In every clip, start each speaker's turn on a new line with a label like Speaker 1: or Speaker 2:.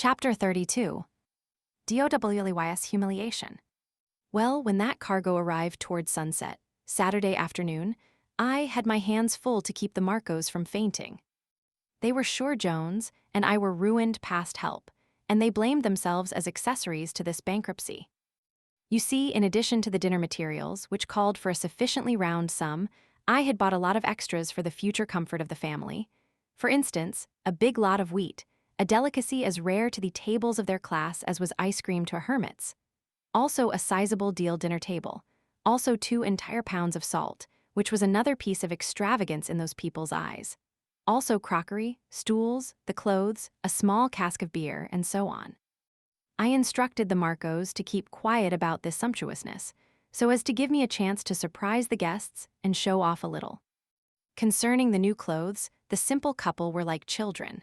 Speaker 1: Chapter 32. DOWLYS Humiliation. Well, when that cargo arrived toward sunset, Saturday afternoon, I had my hands full to keep the Marcos from fainting. They were sure Jones and I were ruined past help, and they blamed themselves as accessories to this bankruptcy. You see, in addition to the dinner materials, which called for a sufficiently round sum, I had bought a lot of extras for the future comfort of the family. For instance, a big lot of wheat, a delicacy as rare to the tables of their class as was ice cream to a hermit's. Also a sizable deal dinner table. Also 2 entire pounds of salt, which was another piece of extravagance in those people's eyes. Also crockery, stools, the clothes, a small cask of beer, and so on. I instructed the Marcos to keep quiet about this sumptuousness, so as to give me a chance to surprise the guests and show off a little. Concerning the new clothes, the simple couple were like children.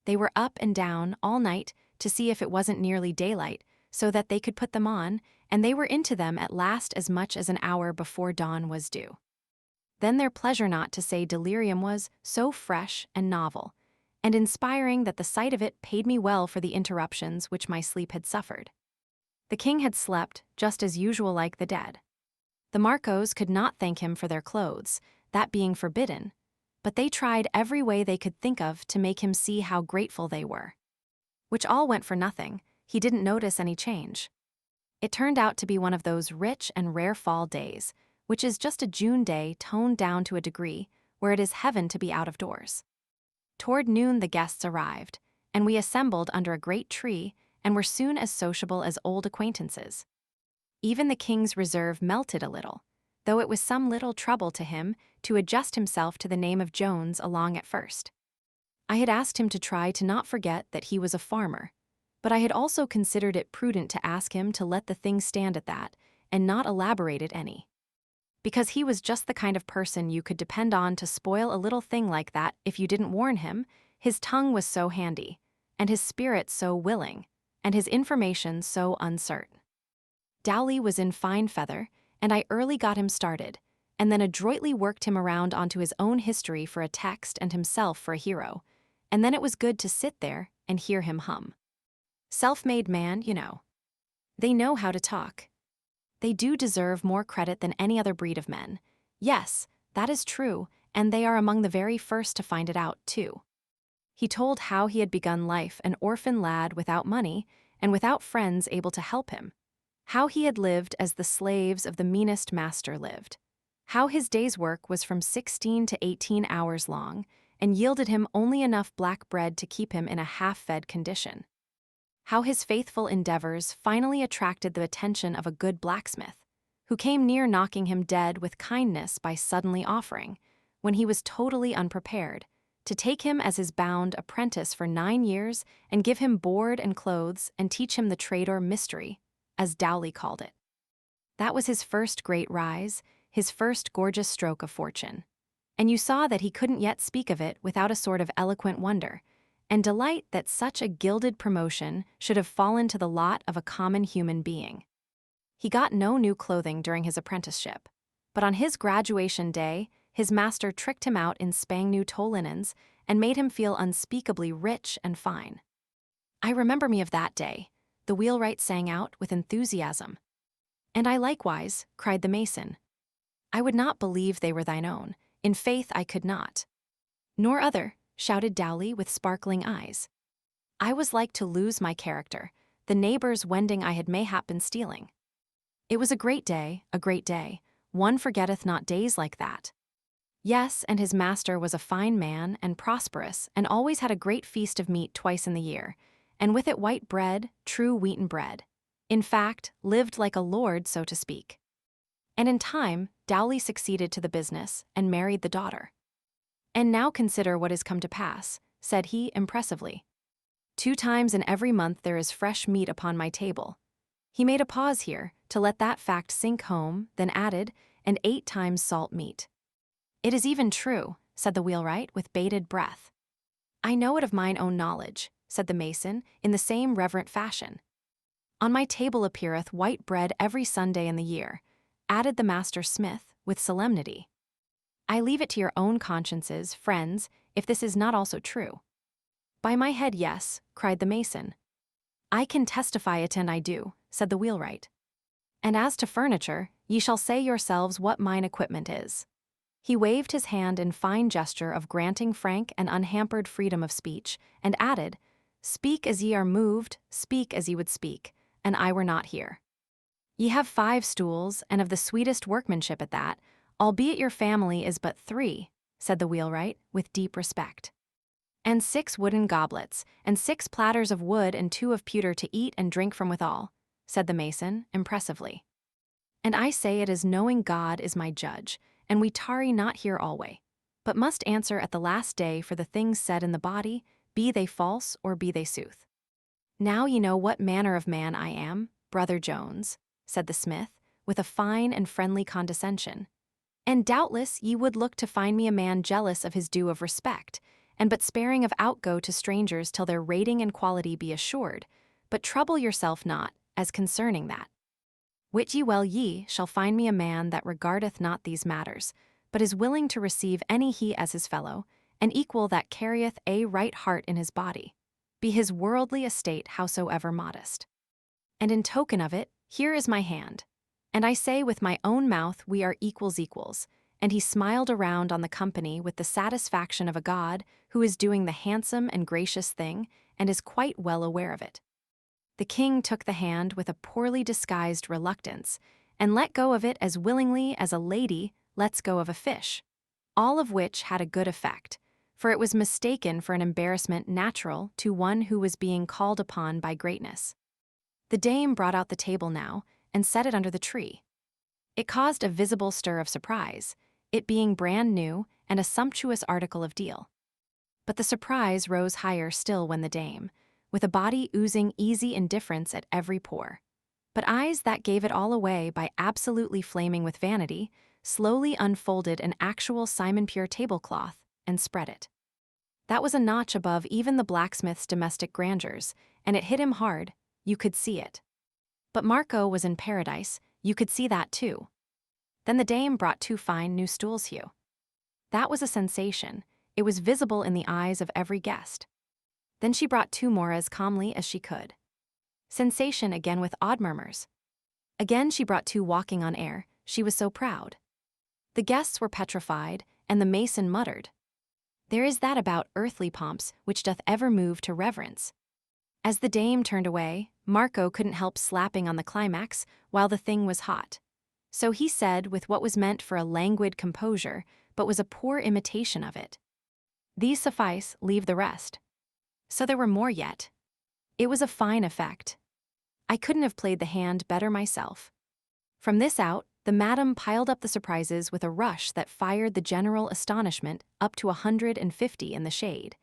Speaker 1: They were up and down all night to see if it wasn't nearly daylight, so that they could put them on, and they were into them at last as much as an hour before dawn was due. Then their pleasure not to say delirium was so fresh and novel, and inspiring that the sight of it paid me well for the interruptions which my sleep had suffered. The king had slept, just as usual like the dead. The Marcos could not thank him for their clothes, that being forbidden, but they tried every way they could think of to make him see how grateful they were. Which all went for nothing. He didn't notice any change. It turned out to be one of those rich and rare fall days, which is just a June day toned down to a degree where it is heaven to be out of doors. Toward noon the guests arrived, and we assembled under a great tree and were soon as sociable as old acquaintances. Even the king's reserve melted a little, though it was some little trouble to him to adjust himself to the name of Jones along at first. I had asked him to try to not forget that he was a farmer, but I had also considered it prudent to ask him to let the thing stand at that and not elaborate it any. Because he was just the kind of person you could depend on to spoil a little thing like that if you didn't warn him. His tongue was so handy, and his spirit so willing, and his information so uncertain. Dowley was in fine feather, and I early got him started, and then adroitly worked him around onto his own history for a text and himself for a hero, and then it was good to sit there and hear him hum. Self-made man, you know. They know how to talk. They do deserve more credit than any other breed of men. Yes, that is true, and they are among the very first to find it out, too. He told how he had begun life an orphan lad without money and without friends able to help him. How he had lived as the slaves of the meanest master lived. How his day's work was from 16 to 18 hours long and yielded him only enough black bread to keep him in a half-fed condition. How his faithful endeavors finally attracted the attention of a good blacksmith, who came near knocking him dead with kindness by suddenly offering, when he was totally unprepared, to take him as his bound apprentice for 9 years and give him board and clothes and teach him the trade or mystery, as Dowley called it. That was his first great rise, his first gorgeous stroke of fortune. And you saw that he couldn't yet speak of it without a sort of eloquent wonder, and delight that such a gilded promotion should have fallen to the lot of a common human being. He got no new clothing during his apprenticeship, but on his graduation day, his master tricked him out in spang-new tow linens and made him feel unspeakably rich and fine. I remember me of that day, the wheelwright sang out with enthusiasm. And I likewise, cried the mason. I would not believe they were thine own, in faith I could not. Nor other, shouted Dowley with sparkling eyes. I was like to lose my character, the neighbor's wending I had mayhap been stealing. It was a great day, one forgetteth not days like that. Yes, and his master was a fine man and prosperous, and always had a great feast of meat twice in the year, and with it white bread, true wheaten bread. In fact, lived like a lord, so to speak. And in time, Dowley succeeded to the business and married the daughter. And now consider what has come to pass, said he impressively. 2 times in every month there is fresh meat upon my table. He made a pause here to let that fact sink home, then added, and 8 times salt meat. It is even true, said the wheelwright with bated breath. I know it of mine own knowledge, said the mason in the same reverent fashion. On my table appeareth white bread every Sunday in the year, added the master smith with solemnity. I leave it to your own consciences, friends, if this is not also true. By my head, yes, cried the mason. "I can testify it, and I do," said the wheelwright. "And as to furniture, ye shall say yourselves what mine equipment is." He waved his hand in fine gesture of granting frank and unhampered freedom of speech, and added, "Speak as ye are moved, speak as ye would speak, and I were not here. Ye have 5 stools, and of the sweetest workmanship at that, albeit your family is but 3, said the wheelwright, with deep respect. And 6 wooden goblets, and 6 platters of wood and 2 of pewter to eat and drink from withal, said the mason, impressively. And I say it as knowing God is my judge, and we tarry not here alway, but must answer at the last day for the things said in the body, be they false or be they sooth. Now ye know what manner of man I am, brother Jones, said the smith, with a fine and friendly condescension. And doubtless ye would look to find me a man jealous of his due of respect, and but sparing of outgo to strangers till their rating and quality be assured, but trouble yourself not, as concerning that. Wit ye well ye shall find me a man that regardeth not these matters, but is willing to receive any he as his fellow, and equal that carrieth a right heart in his body, be his worldly estate howsoever modest. And in token of it, here is my hand. And I say with my own mouth we are equals equals, and he smiled around on the company with the satisfaction of a god who is doing the handsome and gracious thing, and is quite well aware of it. The king took the hand with a poorly disguised reluctance, and let go of it as willingly as a lady lets go of a fish, all of which had a good effect, for it was mistaken for an embarrassment natural to one who was being called upon by greatness. The dame brought out the table now, and set it under the tree. It caused a visible stir of surprise, it being brand new and a sumptuous article of deal. But the surprise rose higher still when the dame, with a body oozing easy indifference at every pore, but eyes that gave it all away by absolutely flaming with vanity, slowly unfolded an actual Simon Pure tablecloth and spread it. That was a notch above even the blacksmith's domestic grandeurs, and it hit him hard, you could see it. But Marco was in paradise, you could see that too. Then the dame brought 2 fine new stools, Hugh. That was a sensation, it was visible in the eyes of every guest. Then she brought 2 more as calmly as she could. Sensation again with odd murmurs. Again she brought 2 walking on air, she was so proud. The guests were petrified, and the mason muttered, "There is that about earthly pomps which doth ever move to reverence." As the dame turned away, Marco couldn't help slapping on the climax while the thing was hot. So he said with what was meant for a languid composure, but was a poor imitation of it, "These suffice, leave the rest." So there were more yet. It was a fine effect. I couldn't have played the hand better myself. From this out, the madam piled up the surprises with a rush that fired the general astonishment up to 150 in the shade,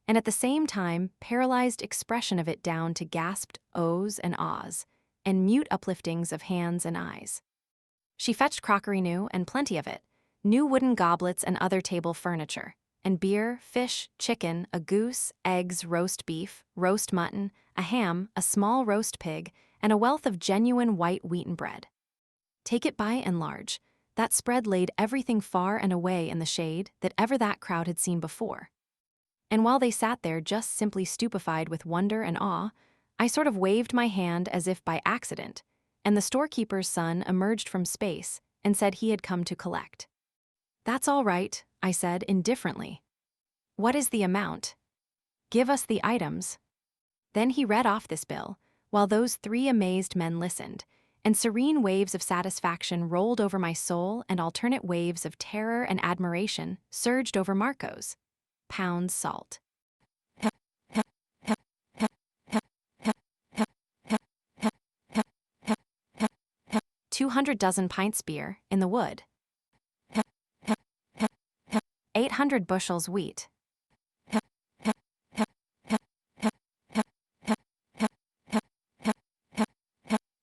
Speaker 1: and at the same time paralyzed expression of it down to gasped ohs and ahs, and mute upliftings of hands and eyes. She fetched crockery new, and plenty of it, new wooden goblets and other table furniture, and beer, fish, chicken, a goose, eggs, roast beef, roast mutton, a ham, a small roast pig, and a wealth of genuine white wheaten bread. Take it by and large, that spread laid everything far and away in the shade that ever that crowd had seen before. And while they sat there just simply stupefied with wonder and awe, I sort of waved my hand as if by accident, and the storekeeper's son emerged from space and said he had come to collect. "That's all right," I said indifferently. "What is the amount? Give us the items." Then he read off this bill, while those 3 amazed men listened, and serene waves of satisfaction rolled over my soul and alternate waves of terror and admiration surged over Marco's. Pounds salt. 200 dozen pints beer in the wood. 800 bushels wheat.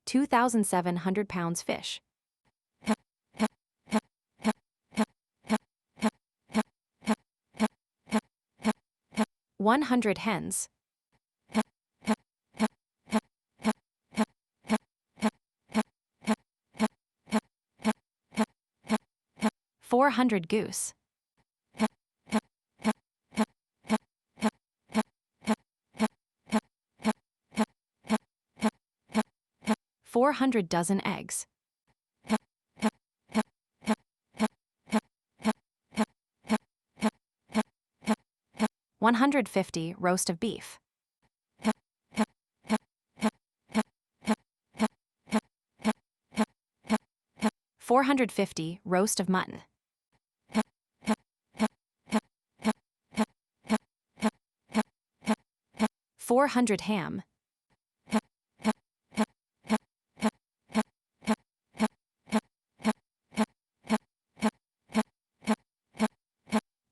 Speaker 1: 2,700 pounds fish. 100 hens. 400 goose. 400 dozen eggs. 150 roast of beef. 450 roast of mutton. 400 ham.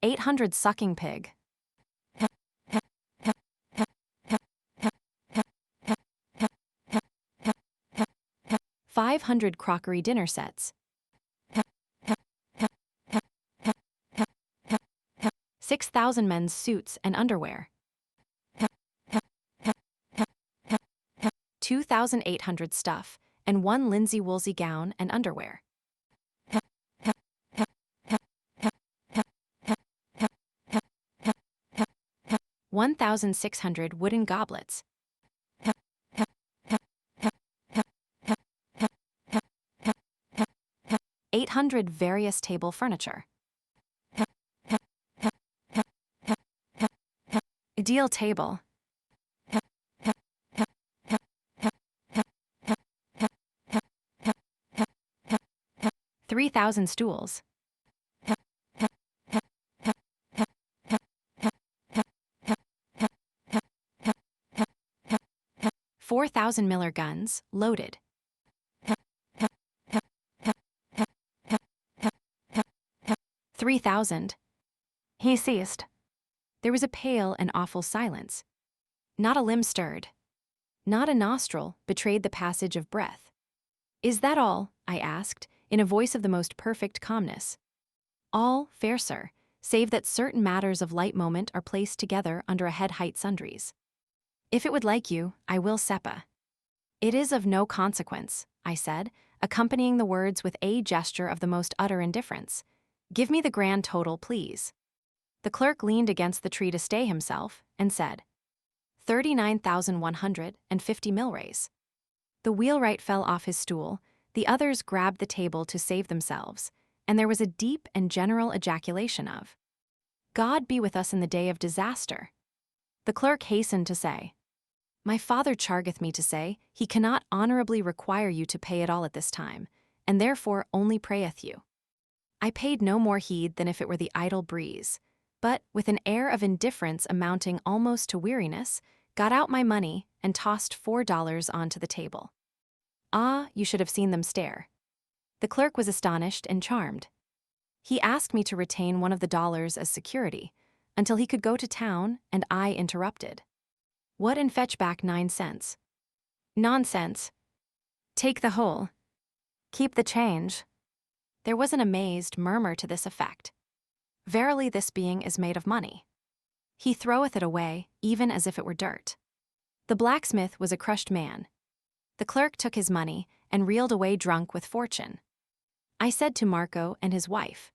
Speaker 1: 800 sucking pig. 500 crockery dinner sets. 6,000 men's suits and underwear. 2,800 stuff and 1 linsey woolsey gown and underwear. 1,600 wooden goblets. 800 various table furniture. Deal table. 3,000 stools. 4,000 Miller guns, loaded. 3,000. He ceased. There was a pale and awful silence. Not a limb stirred. Not a nostril betrayed the passage of breath. "Is that all?" I asked, in a voice of the most perfect calmness. "All, fair sir, save that certain matters of light moment are placed together under a head-height sundries. If it would like you, I will sepa." "It is of no consequence," I said, accompanying the words with a gesture of the most utter indifference. "Give me the grand total, please." The clerk leaned against the tree to stay himself, and said, 39,150 milrays. The wheelwright fell off his stool, the others grabbed the table to save themselves, and there was a deep and general ejaculation of, "God be with us in the day of disaster." The clerk hastened to say, "My father chargeth me to say, he cannot honorably require you to pay it all at this time, and therefore only prayeth you." I paid no more heed than if it were the idle breeze, but, with an air of indifference amounting almost to weariness, got out my money and tossed $4 onto the table. Ah, you should have seen them stare. The clerk was astonished and charmed. He asked me to retain one of the dollars as security, until he could go to town, and I interrupted. "What, and fetch back 9 cents? "Nonsense. Take the whole. Keep the change." There was an amazed murmur to this effect. "Verily this being is made of money. He throweth it away, even as if it were dirt." The blacksmith was a crushed man. The clerk took his money and reeled away drunk with fortune. I said to Marco and his wife,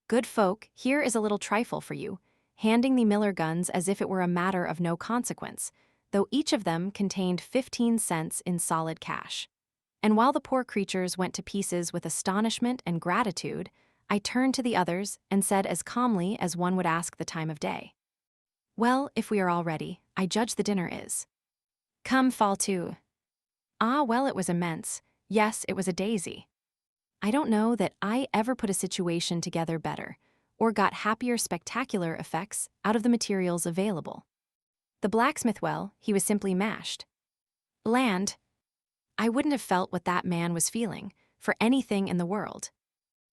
Speaker 1: "Good folk, here is a little trifle for you," handing the Miller guns as if it were a matter of no consequence, though each of them contained 15 cents in solid cash. And while the poor creatures went to pieces with astonishment and gratitude, I turned to the others and said as calmly as one would ask the time of day, "Well, if we are all ready, I judge the dinner is. Come, fall to." Ah, well, it was immense. Yes, it was a daisy. I don't know that I ever put a situation together better, or got happier spectacular effects out of the materials available. The blacksmith, well, he was simply mashed. Land. I wouldn't have felt what that man was feeling, for anything in the world.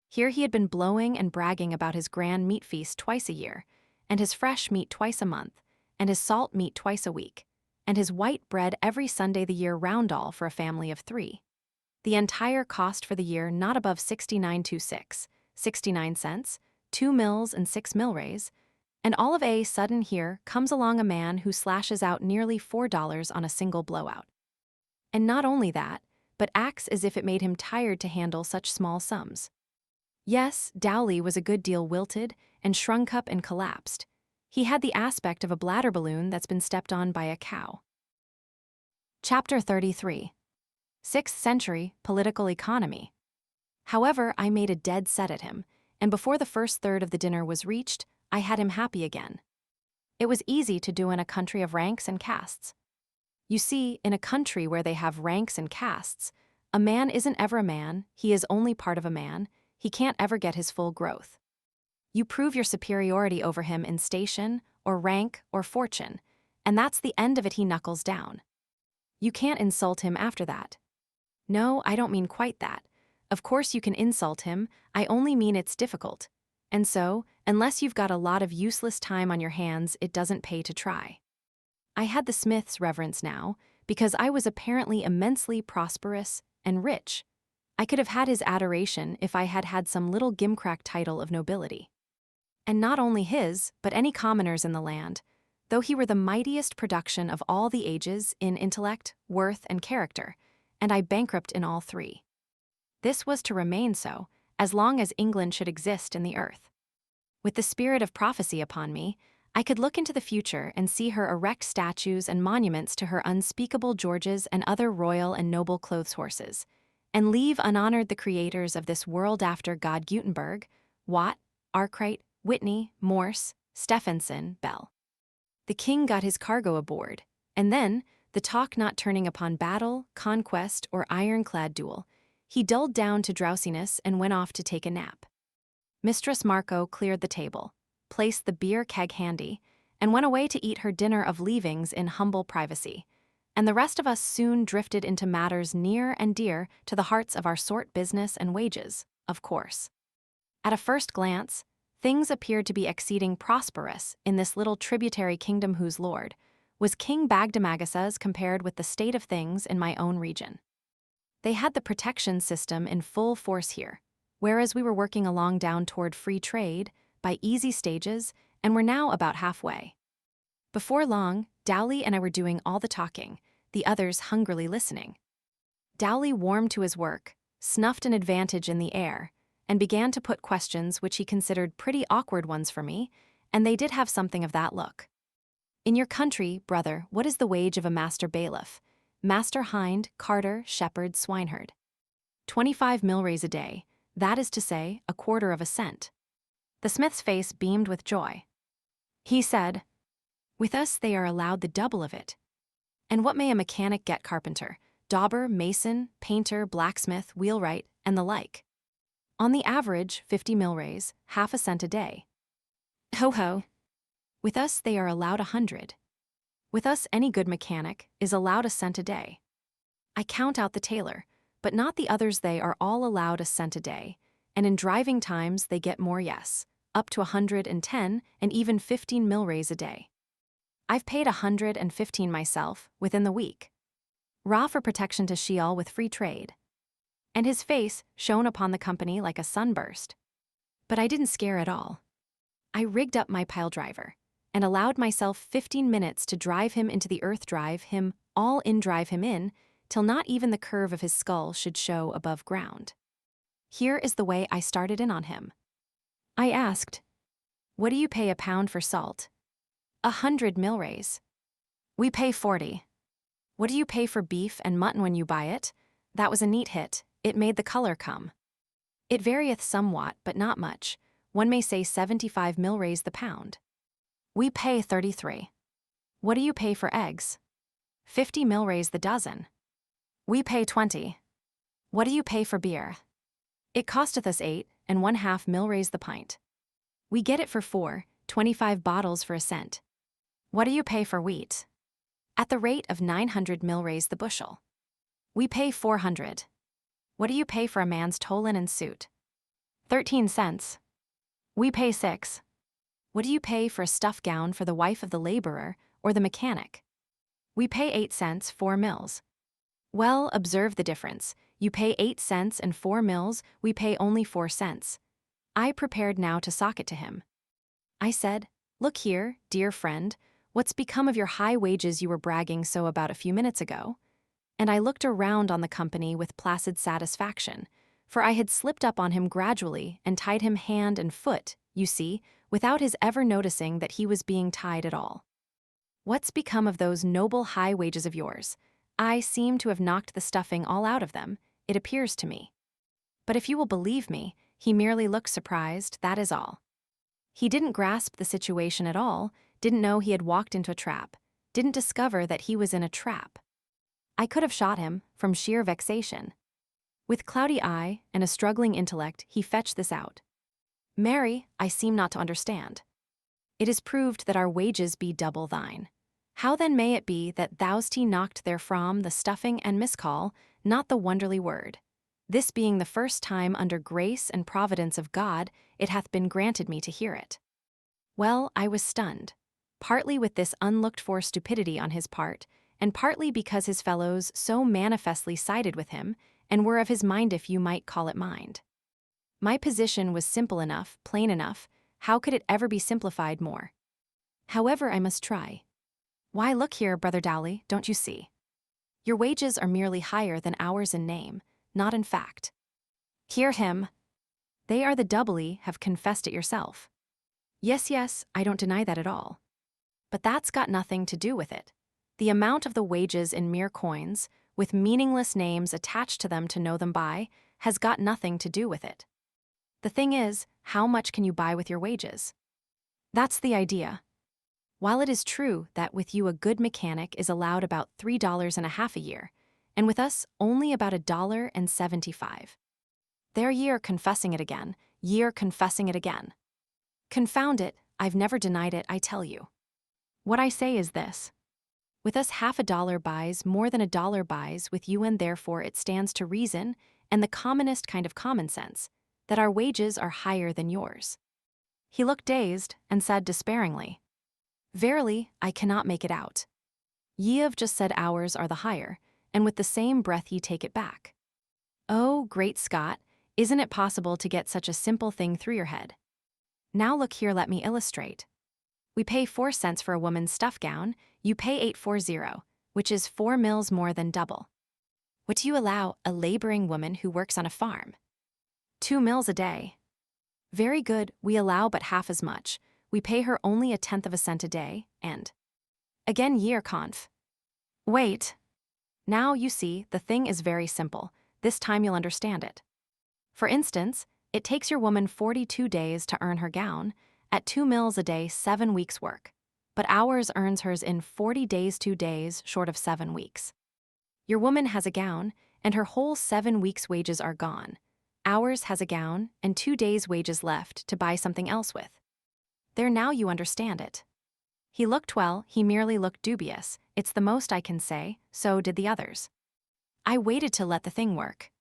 Speaker 1: Here he had been blowing and bragging about his grand meat feast twice a year, and his fresh meat twice a month, and his salt meat twice a week, and his white bread every Sunday the year round, all for a family of 3. The entire cost for the year not above 69 cents, 2 mills and 6 milrays, and all of a sudden here comes along a man who slashes out nearly $4 on a single blowout. And not only that, but acts as if it made him tired to handle such small sums. Yes, Dowley was a good deal wilted and shrunk up and collapsed. He had the aspect of a bladder balloon that's been stepped on by a cow. Chapter 33. 6th century political economy. However, I made a dead set at him, and before the first third of the dinner was reached, I had him happy again. It was easy to do in a country of ranks and castes. You see, in a country where they have ranks and castes, a man isn't ever a man, he is only part of a man, he can't ever get his full growth. You prove your superiority over him in station, or rank, or fortune, and that's the end of it. He knuckles down. You can't insult him after that. No, I don't mean quite that. Of course you can insult him, I only mean it's difficult. And so, unless you've got a lot of useless time on your hands, it doesn't pay to try. I had the Smiths' reverence now, because I was apparently immensely prosperous and rich. I could have had his adoration if I had had some little gimcrack title of nobility. And not only his, but any commoners in the land, though he were the mightiest production of all the ages in intellect, worth, and character, and I bankrupt in all three. This was to remain so, as long as England should exist in the earth. With the spirit of prophecy upon me, I could look into the future and see her erect statues and monuments to her unspeakable Georges and other royal and noble clothes horses, and leave unhonored the creators of this world after God Gutenberg, Watt, Arkwright, Whitney, Morse, Stephenson, Bell. The king got his cargo aboard, and then, the talk not turning upon battle, conquest, or ironclad duel, he dulled down to drowsiness and went off to take a nap. Mistress Marco cleared the table, placed the beer keg handy, and went away to eat her dinner of leavings in humble privacy, and the rest of us soon drifted into matters near and dear to the hearts of our sort: business and wages, of course. At a first glance, things appeared to be exceeding prosperous in this little tributary kingdom whose lord was King Bagdemagus compared with the state of things in my own region. They had the protection system in full force here, whereas we were working along down toward free trade by easy stages and were now about halfway. Before long, Dowley and I were doing all the talking, the others hungrily listening. Dowley warmed to his work, snuffed an advantage in the air, and began to put questions which he considered pretty awkward ones for me, and they did have something of that look. In your country, brother, what is the wage of a master bailiff, master hind, carter, shepherd, swineherd? 25 milrays a day, that is to say, a quarter of a cent. The smith's face beamed with joy. He said, "With us they are allowed the double of it. And what may a mechanic get? Carpenter, dauber, mason, painter, blacksmith, wheelwright, and the like? On the average, 50 milrays, half a cent a day. Ho ho. With us they are allowed 100. With us any good mechanic is allowed a cent a day. I count out the tailor, but not the others. They are all allowed a cent a day, and in driving times they get more, yes, up to 110 and even 15 milrays a day. I've paid 115 myself within the week. Raw for protection to Sheol with free trade." And his face shone upon the company like a sunburst. But I didn't scare at all. I rigged up my pile driver and allowed myself 15 minutes to drive him into the earth, drive him in, till not even the curve of his skull should show above ground. Here is the way I started in on him. I asked, "What do you pay a pound for salt?" 100 milrays. We pay 40. What do you pay for beef and mutton when you buy it? That was a neat hit, it made the color come. It varieth somewhat, but not much. One may say 75 milrays the pound. We pay 33. What do you pay for eggs? 50 milrays the dozen. We pay 20. What do you pay for beer? It costeth us 8.5 milrays the pint. We get it for 25 bottles for a cent. What do you pay for wheat? At the rate of 900 milrays the bushel. We pay 400. What do you pay for a man's tow linen suit? 13 cents. We pay 6. What do you pay for a stuff gown for the wife of the laborer or the mechanic? We pay 8 cents, 4 mills. Well, observe the difference. You pay 8 cents and 4 mills, we pay only 4 cents. I prepared now to sock it to him. I said, "Look here, dear friend, what's become of your high wages you were bragging so about a few minutes ago?" And I looked around on the company with placid satisfaction, for I had slipped up on him gradually and tied him hand and foot, you see, without his ever noticing that he was being tied at all. "What's become of those noble high wages of yours?" I seem to have knocked the stuffing all out of them, it appears to me. But if you will believe me, he merely looked surprised, that is all. He didn't grasp the situation at all, didn't know he had walked into a trap, didn't discover that he was in a trap. I could have shot him, from sheer vexation. With cloudy eye and a struggling intellect, he fetched this out. Mary, I seem not to understand. It is proved that our wages be double thine. How then may it be that thou'st knocked therefrom the stuffing and miscall, not the wonderly word? This being the first time under grace and providence of God, it hath been granted me to hear it. Well, I was stunned, partly with this unlooked-for stupidity on his part, and partly because his fellows so manifestly sided with him, and were of his mind if you might call it mind. My position was simple enough, plain enough, how could it ever be simplified more? However, I must try. Why, look here, Brother Dowley, don't you see? Your wages are merely higher than ours in name, not in fact. Hear him. They are the doubly, have confessed it yourself. Yes, I don't deny that at all. But that's got nothing to do with it. The amount of the wages in mere coins, with meaningless names attached to them to know them by, has got nothing to do with it. The thing is, how much can you buy with your wages? That's the idea. While it is true that with you a good mechanic is allowed about $3.50 a year, and with us only about $1.75. There ye are confessing it again, ye are confessing it again. Confound it, I've never denied it, I tell you. What I say is this. With us $0.50 buys more than $1 buys with you, and therefore it stands to reason, and the commonest kind of common sense, that our wages are higher than yours. He looked dazed, and said despairingly, Verily, I cannot make it out. Ye have just said ours are the higher, and with the same breath ye take it back. Oh, great Scott, isn't it possible to get such a simple thing through your head? Now look here, let me illustrate. We pay 4 cents for a woman's stuff gown, you pay 8.40, which is 4 mills more than double. What do you allow a laboring woman who works on a farm? 2 mills a day. Very good, we allow but half as much. We pay her only 1/10 cent a day, and again ye are conf. Wait. Now, you see, the thing is very simple. This time you'll understand it. For instance, it takes your woman 42 days to earn her gown, at 2 mills a day, 7 weeks' work. But ours earns hers in 40 days, 2 days, short of 7 weeks. Your woman has a gown, and her whole 7 weeks' wages are gone. Ours has a gown, and 2 days' wages left to buy something else with. There, now you understand it. He looked well, he merely looked dubious. It's the most I can say, so did the others. I waited to let the thing work.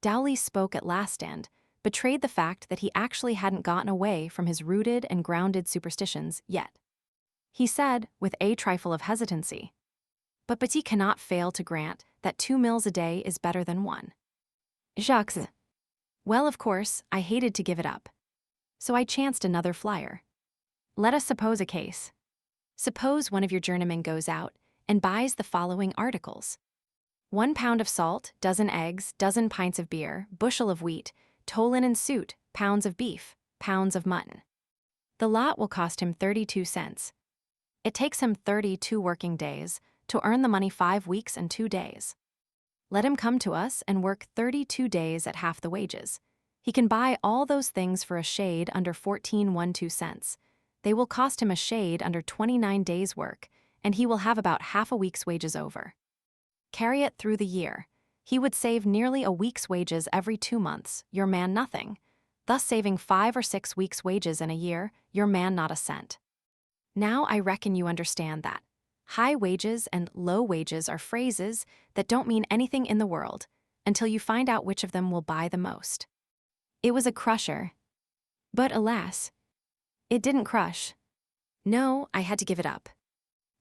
Speaker 1: Dowley spoke at last and betrayed the fact that he actually hadn't gotten away from his rooted and grounded superstitions yet. He said, with a trifle of hesitancy, But he cannot fail to grant that 2 mills a day is better than 1. Jacques. Well, of course, I hated to give it up. So I chanced another flyer. Let us suppose a case. Suppose one of your journeymen goes out and buys the following articles: 1 pound of salt, dozen eggs, dozen pints of beer, bushel of wheat, tow linen suit, pounds of beef, pounds of mutton. The lot will cost him 32 cents. It takes him 32 working days to earn the money 5 weeks and 2 days. Let him come to us and work 32 days at half the wages. He can buy all those things for a shade under 14.12 cents. They will cost him a shade under 29 days' work, and he will have about half a week's wages over. Carry it through the year. He would save nearly a week's wages every 2 months, your man nothing, thus saving 5 or 6 weeks' wages in a year, your man not a cent. Now I reckon you understand that high wages and low wages are phrases that don't mean anything in the world until you find out which of them will buy the most. It was a crusher. But alas, it didn't crush. No, I had to give it up.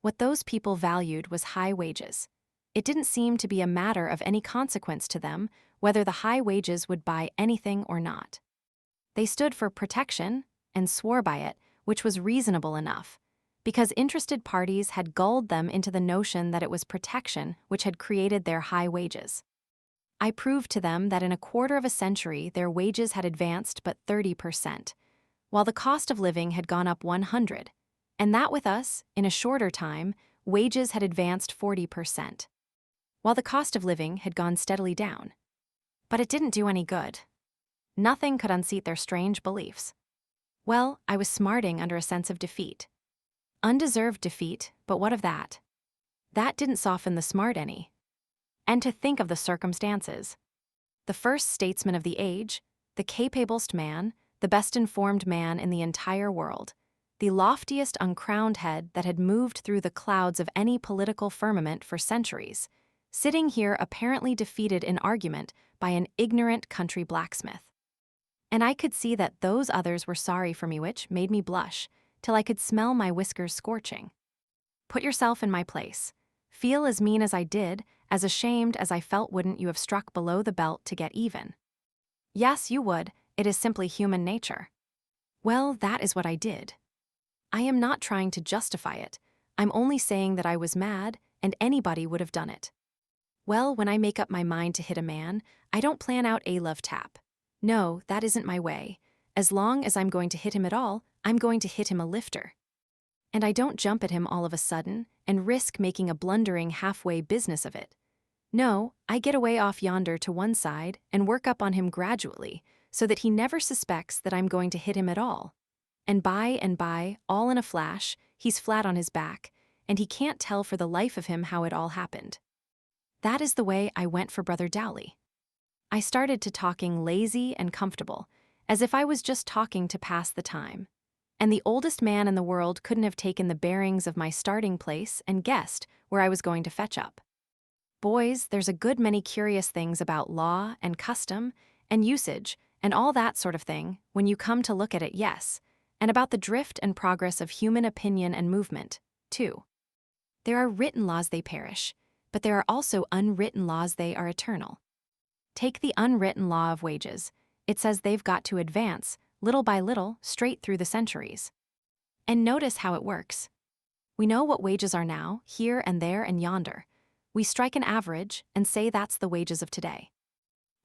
Speaker 1: What those people valued was high wages. It didn't seem to be a matter of any consequence to them whether the high wages would buy anything or not. They stood for protection and swore by it, which was reasonable enough, because interested parties had gulled them into the notion that it was protection which had created their high wages. I proved to them that in a quarter of a century their wages had advanced but 30%, while the cost of living had gone up 100, and that with us, in a shorter time, wages had advanced 40%. while the cost of living had gone steadily down. But it didn't do any good. Nothing could unseat their strange beliefs. Well, I was smarting under a sense of defeat. Undeserved defeat, but what of that? That didn't soften the smart any. And to think of the circumstances. The first statesman of the age, the capablest man, the best-informed man in the entire world, the loftiest uncrowned head that had moved through the clouds of any political firmament for centuries, sitting here apparently defeated in argument by an ignorant country blacksmith. And I could see that those others were sorry for me, which made me blush, till I could smell my whiskers scorching. Put yourself in my place. Feel as mean as I did, as ashamed as I felt. Wouldn't you have struck below the belt to get even? Yes, you would. It is simply human nature. Well, that is what I did. I am not trying to justify it. I'm only saying that I was mad, and anybody would have done it. Well, when I make up my mind to hit a man, I don't plan out a love tap. No, that isn't my way. As long as I'm going to hit him at all, I'm going to hit him a lifter. And I don't jump at him all of a sudden and risk making a blundering halfway business of it. No, I get away off yonder to one side and work up on him gradually so that he never suspects that I'm going to hit him at all. And by, all in a flash, he's flat on his back, and he can't tell for the life of him how it all happened. That is the way I went for Brother Dowley. I started to talking lazy and comfortable, as if I was just talking to pass the time. And the oldest man in the world couldn't have taken the bearings of my starting place and guessed where I was going to fetch up. Boys, there's a good many curious things about law and custom and usage and all that sort of thing when you come to look at it, yes, and about the drift and progress of human opinion and movement, too. There are written laws, they perish, but there are also unwritten laws, they are eternal. Take the unwritten law of wages. It says they've got to advance, little by little, straight through the centuries. And notice how it works. We know what wages are now, here and there and yonder. We strike an average and say that's the wages of today.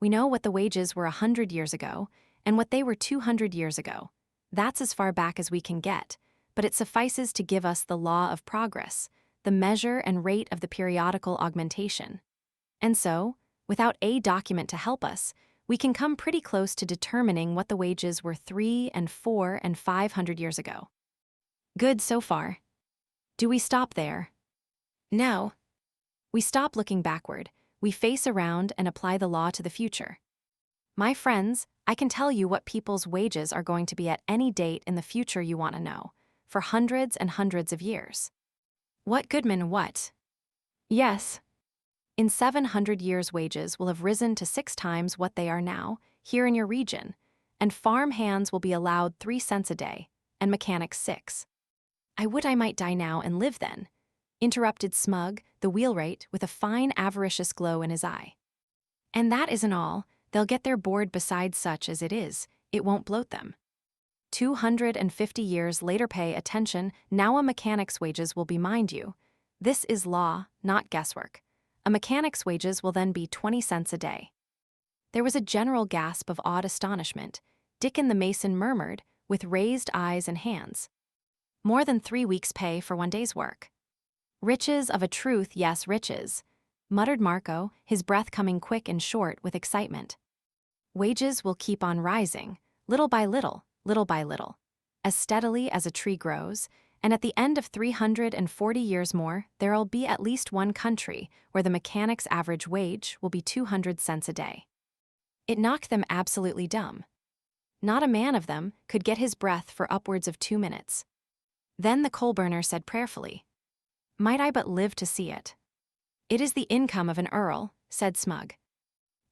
Speaker 1: We know what the wages were 100 years ago and what they were 200 years ago. That's as far back as we can get, but it suffices to give us the law of progress, the measure and rate of the periodical augmentation. And so, without a document to help us, we can come pretty close to determining what the wages were 300 and 400 and 500 years ago. Good so far. Do we stop there? No. We stop looking backward. We face around and apply the law to the future. My friends, I can tell you what people's wages are going to be at any date in the future you want to know, for hundreds and hundreds of years. What, Goodman, what? Yes. In 700 years, wages will have risen to 6 times what they are now, here in your region, and farm hands will be allowed 3 cents a day, and mechanics 6. I would I might die now and live then, interrupted Smug, the wheelwright, with a fine avaricious glow in his eye. And that isn't all, they'll get their board besides. Such as it is, it won't bloat them. 250 years later, pay attention, now a mechanic's wages will be, mind you, this is law, not guesswork. A mechanic's wages will then be 20 cents a day. There was a general gasp of awed astonishment. Dickon the mason murmured, with raised eyes and hands. More than 3 weeks' pay for 1 day's work. Riches of a truth, yes, riches, muttered Marco, his breath coming quick and short with excitement. Wages will keep on rising, little by little, as steadily as a tree grows, and at the end of 340 years more, there'll be at least one country where the mechanic's average wage will be 200 cents a day. It knocked them absolutely dumb. Not a man of them could get his breath for upwards of 2 minutes. Then the coal burner said prayerfully, "Might I but live to see it." "It is the income of an earl," said Smug.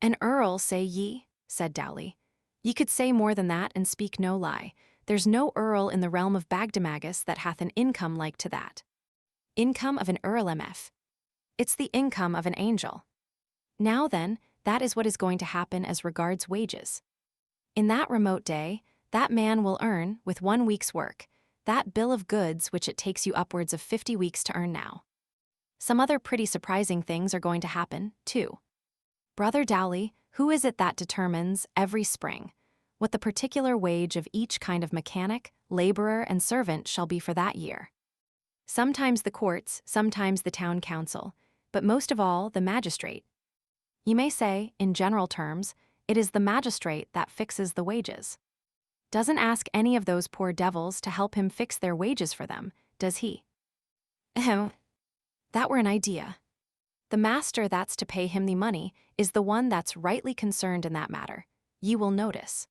Speaker 1: "An earl, say ye?" said Dowley. "Ye could say more than that and speak no lie. There's no earl in the realm of Bagdemagus that hath an income like to that." "Income of an earl, MF. It's the income of an angel." Now then, that is what is going to happen as regards wages. In that remote day, that man will earn, with 1 week's work, that bill of goods which it takes you upwards of 50 weeks to earn now. Some other pretty surprising things are going to happen, too. Brother Dowley, who is it that determines, every spring, what the particular wage of each kind of mechanic, laborer, and servant shall be for that year? Sometimes the courts, sometimes the town council. but most of all, the magistrate. You may say, in general terms, it is the magistrate that fixes the wages. Doesn't ask any of those poor devils to help him fix their wages for them, does he? Ahem. That were an idea. The master that's to pay him the money is the one that's rightly concerned in that matter, ye will notice.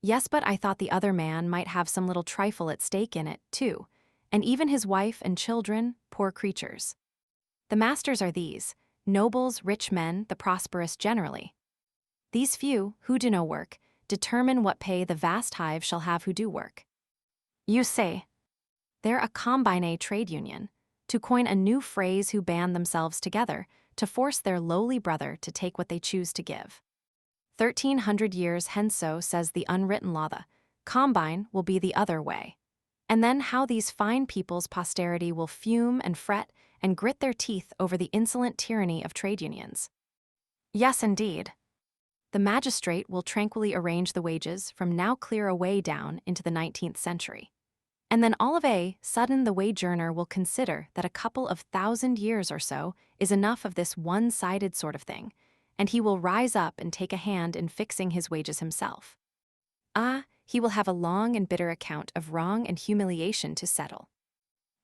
Speaker 1: Yes, but I thought the other man might have some little trifle at stake in it, too, and even his wife and children, poor creatures. The masters are these, nobles, rich men, the prosperous generally. These few, who do no work, determine what pay the vast hive shall have who do work. You say, they're a combine trade union, to coin a new phrase who band themselves together to force their lowly brother to take what they choose to give. 1,300 years hence, so says the unwritten law, the combine will be the other way. And then how these fine people's posterity will fume and fret and grit their teeth over the insolent tyranny of trade unions. Yes, indeed. The magistrate will tranquilly arrange the wages from now clear away down into the 19th century. And then all of a sudden the wage earner will consider that a couple of 1,000 years or so is enough of this one-sided sort of thing, and he will rise up and take a hand in fixing his wages himself. He will have a long and bitter account of wrong and humiliation to settle.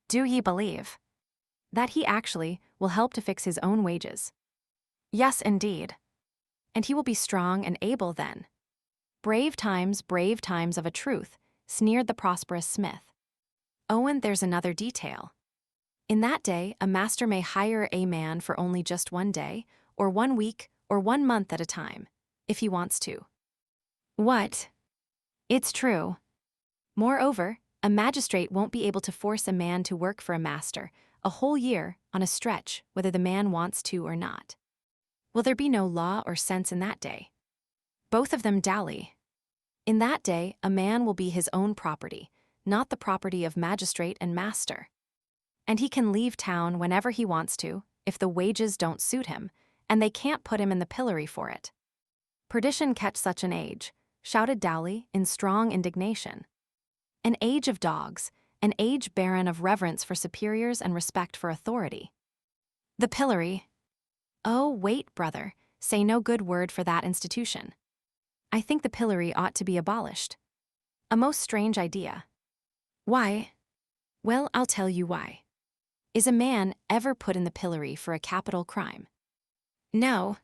Speaker 1: Do ye believe that he actually will help to fix his own wages? Yes, indeed. And he will be strong and able then. Brave times of a truth, sneered the prosperous smith. Oh, and there's another detail. In that day, a master may hire a man for only just one day, or 1 week, or 1 month at a time, if he wants to. What? It's true. Moreover, a magistrate won't be able to force a man to work for a master a whole year on a stretch, whether the man wants to or not. Will there be no law or sense in that day? Both of them dally. In that day, a man will be his own property, not the property of magistrate and master. And he can leave town whenever he wants to, if the wages don't suit him, and they can't put him in the pillory for it. Perdition catch such an age, shouted Dowley in strong indignation. An age of dogs, an age barren of reverence for superiors and respect for authority. The pillory. Oh, wait, brother, say no good word for that institution. I think the pillory ought to be abolished. A most strange idea. Why? Well, I'll tell you why. Is a man ever put in the pillory for a capital crime? No.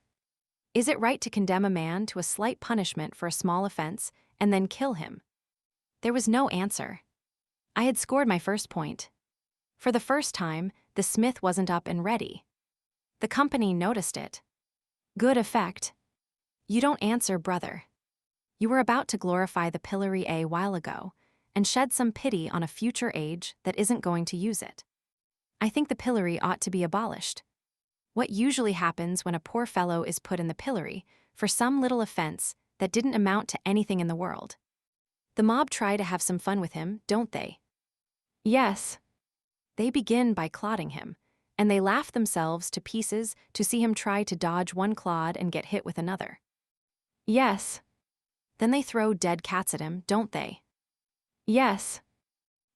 Speaker 1: Is it right to condemn a man to a slight punishment for a small offense and then kill him? There was no answer. I had scored my first point. For the first time, the smith wasn't up and ready. The company noticed it. Good effect. You don't answer, brother. You were about to glorify the pillory a while ago, and shed some pity on a future age that isn't going to use it. I think the pillory ought to be abolished. What usually happens when a poor fellow is put in the pillory for some little offense that didn't amount to anything in the world? The mob try to have some fun with him, don't they? Yes. They begin by clodding him, and they laugh themselves to pieces to see him try to dodge one clod and get hit with another. Yes. Then they throw dead cats at him, don't they? Yes.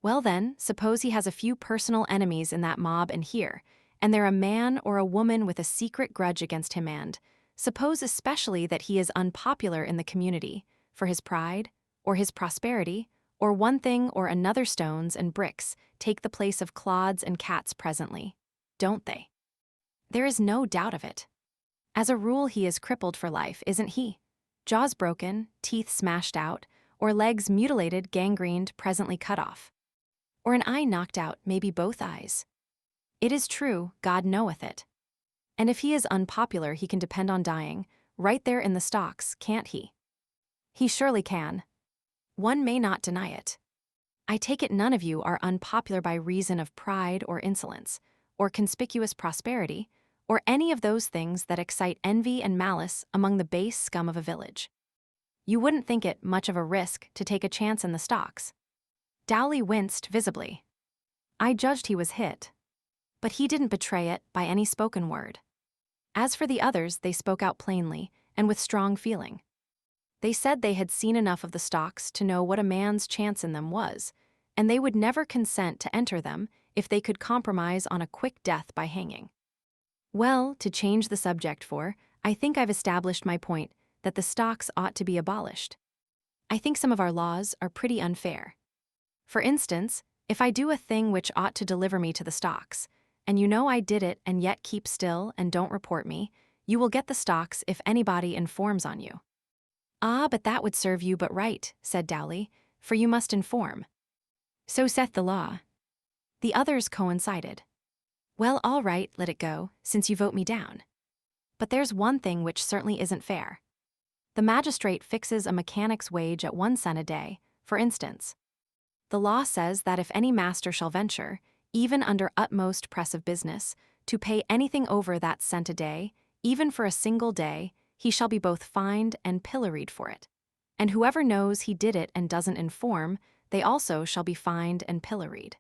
Speaker 1: Well then, suppose he has a few personal enemies in that mob and here, and they're a man or a woman with a secret grudge against him, and suppose especially that he is unpopular in the community for his pride, or his prosperity, or one thing or another. Stones and bricks take the place of clods and cats presently, don't they? There is no doubt of it. As a rule he is crippled for life, isn't he? Jaws broken, teeth smashed out, or legs mutilated, gangrened, presently cut off. Or an eye knocked out, maybe both eyes. It is true, God knoweth it. And if he is unpopular he can depend on dying, right there in the stocks, can't he? He surely can. One may not deny it. I take it none of you are unpopular by reason of pride or insolence, or conspicuous prosperity, or any of those things that excite envy and malice among the base scum of a village. You wouldn't think it much of a risk to take a chance in the stocks. Dowley winced visibly. I judged he was hit. But he didn't betray it by any spoken word. As for the others, they spoke out plainly and with strong feeling. They said they had seen enough of the stocks to know what a man's chance in them was, and they would never consent to enter them if they could compromise on a quick death by hanging. Well, to change the subject I think I've established my point that the stocks ought to be abolished. I think some of our laws are pretty unfair. For instance, if I do a thing which ought to deliver me to the stocks, and you know I did it and yet keep still and don't report me, you will get the stocks if anybody informs on you. Ah, but that would serve you but right, said Dowley, for you must inform. So saith the law. The others coincided. Well, all right, let it go, since you vote me down. But there's one thing which certainly isn't fair. The magistrate fixes a mechanic's wage at 1 cent a day, for instance. The law says that if any master shall venture, even under utmost press of business, to pay anything over that cent a day, even for a single day, he shall be both fined and pilloried for it. And whoever knows he did it and doesn't inform, they also shall be fined and pilloried.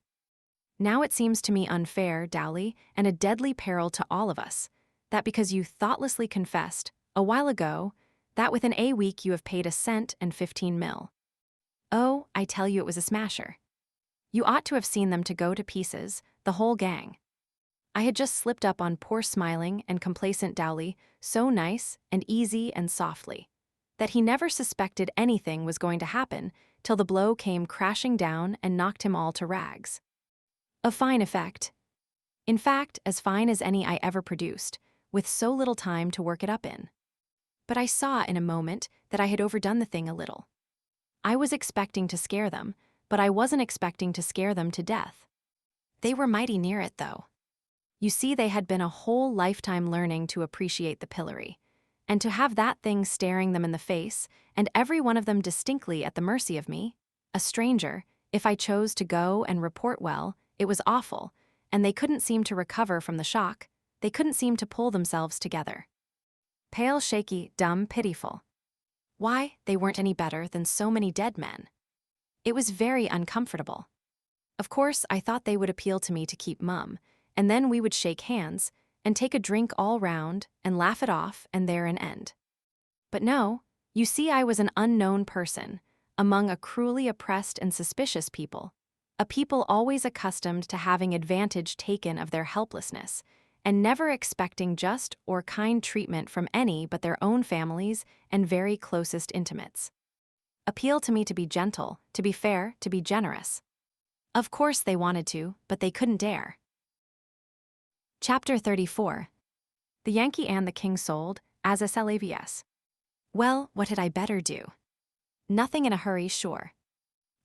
Speaker 1: Now it seems to me unfair, Dowley, and a deadly peril to all of us, that because you thoughtlessly confessed, a while ago, that within a week you have paid 1 cent and 15 mil. Oh, I tell you it was a smasher. You ought to have seen them to go to pieces, the whole gang. I had just slipped up on poor smiling and complacent Dowley so nice and easy and softly, that he never suspected anything was going to happen till the blow came crashing down and knocked him all to rags. A fine effect. In fact, as fine as any I ever produced, with so little time to work it up in. But I saw in a moment that I had overdone the thing a little. I was expecting to scare them, but I wasn't expecting to scare them to death. They were mighty near it, though. You see, they had been a whole lifetime learning to appreciate the pillory, and to have that thing staring them in the face, and every one of them distinctly at the mercy of me, a stranger, if I chose to go and report well, it was awful, and they couldn't seem to recover from the shock, they couldn't seem to pull themselves together. Pale, shaky, dumb, pitiful. Why, they weren't any better than so many dead men. It was very uncomfortable. Of course, I thought they would appeal to me to keep mum, and then we would shake hands, and take a drink all round, and laugh it off, and there an end. But no, you see I was an unknown person, among a cruelly oppressed and suspicious people, a people always accustomed to having advantage taken of their helplessness, and never expecting just or kind treatment from any but their own families and very closest intimates. Appeal to me to be gentle, to be fair, to be generous. Of course they wanted to, but they couldn't dare. Chapter 34. The Yankee and the King sold, as a SLAVS. Well, what had I better do? Nothing in a hurry, sure.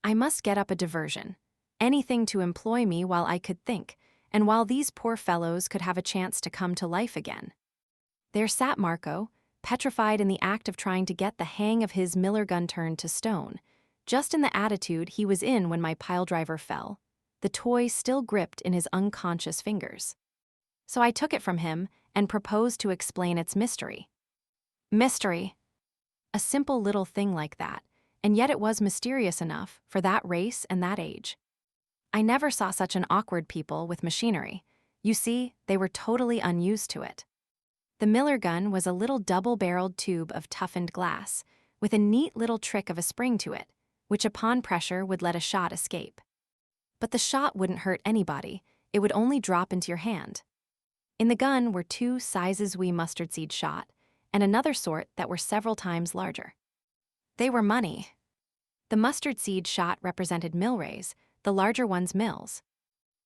Speaker 1: I must get up a diversion, anything to employ me while I could think, and while these poor fellows could have a chance to come to life again. There sat Marco, petrified in the act of trying to get the hang of his miller gun turned to stone, just in the attitude he was in when my piledriver fell, the toy still gripped in his unconscious fingers. So I took it from him and proposed to explain its mystery. Mystery. A simple little thing like that, and yet it was mysterious enough for that race and that age. I never saw such an awkward people with machinery. You see, they were totally unused to it. The miller gun was a little double-barreled tube of toughened glass, with a neat little trick of a spring to it, which upon pressure would let a shot escape. But the shot wouldn't hurt anybody, it would only drop into your hand. In the gun were 2 sizes wee mustard seed shot, and another sort that were several times larger. They were money. The mustard seed shot represented millrays, the larger ones mills.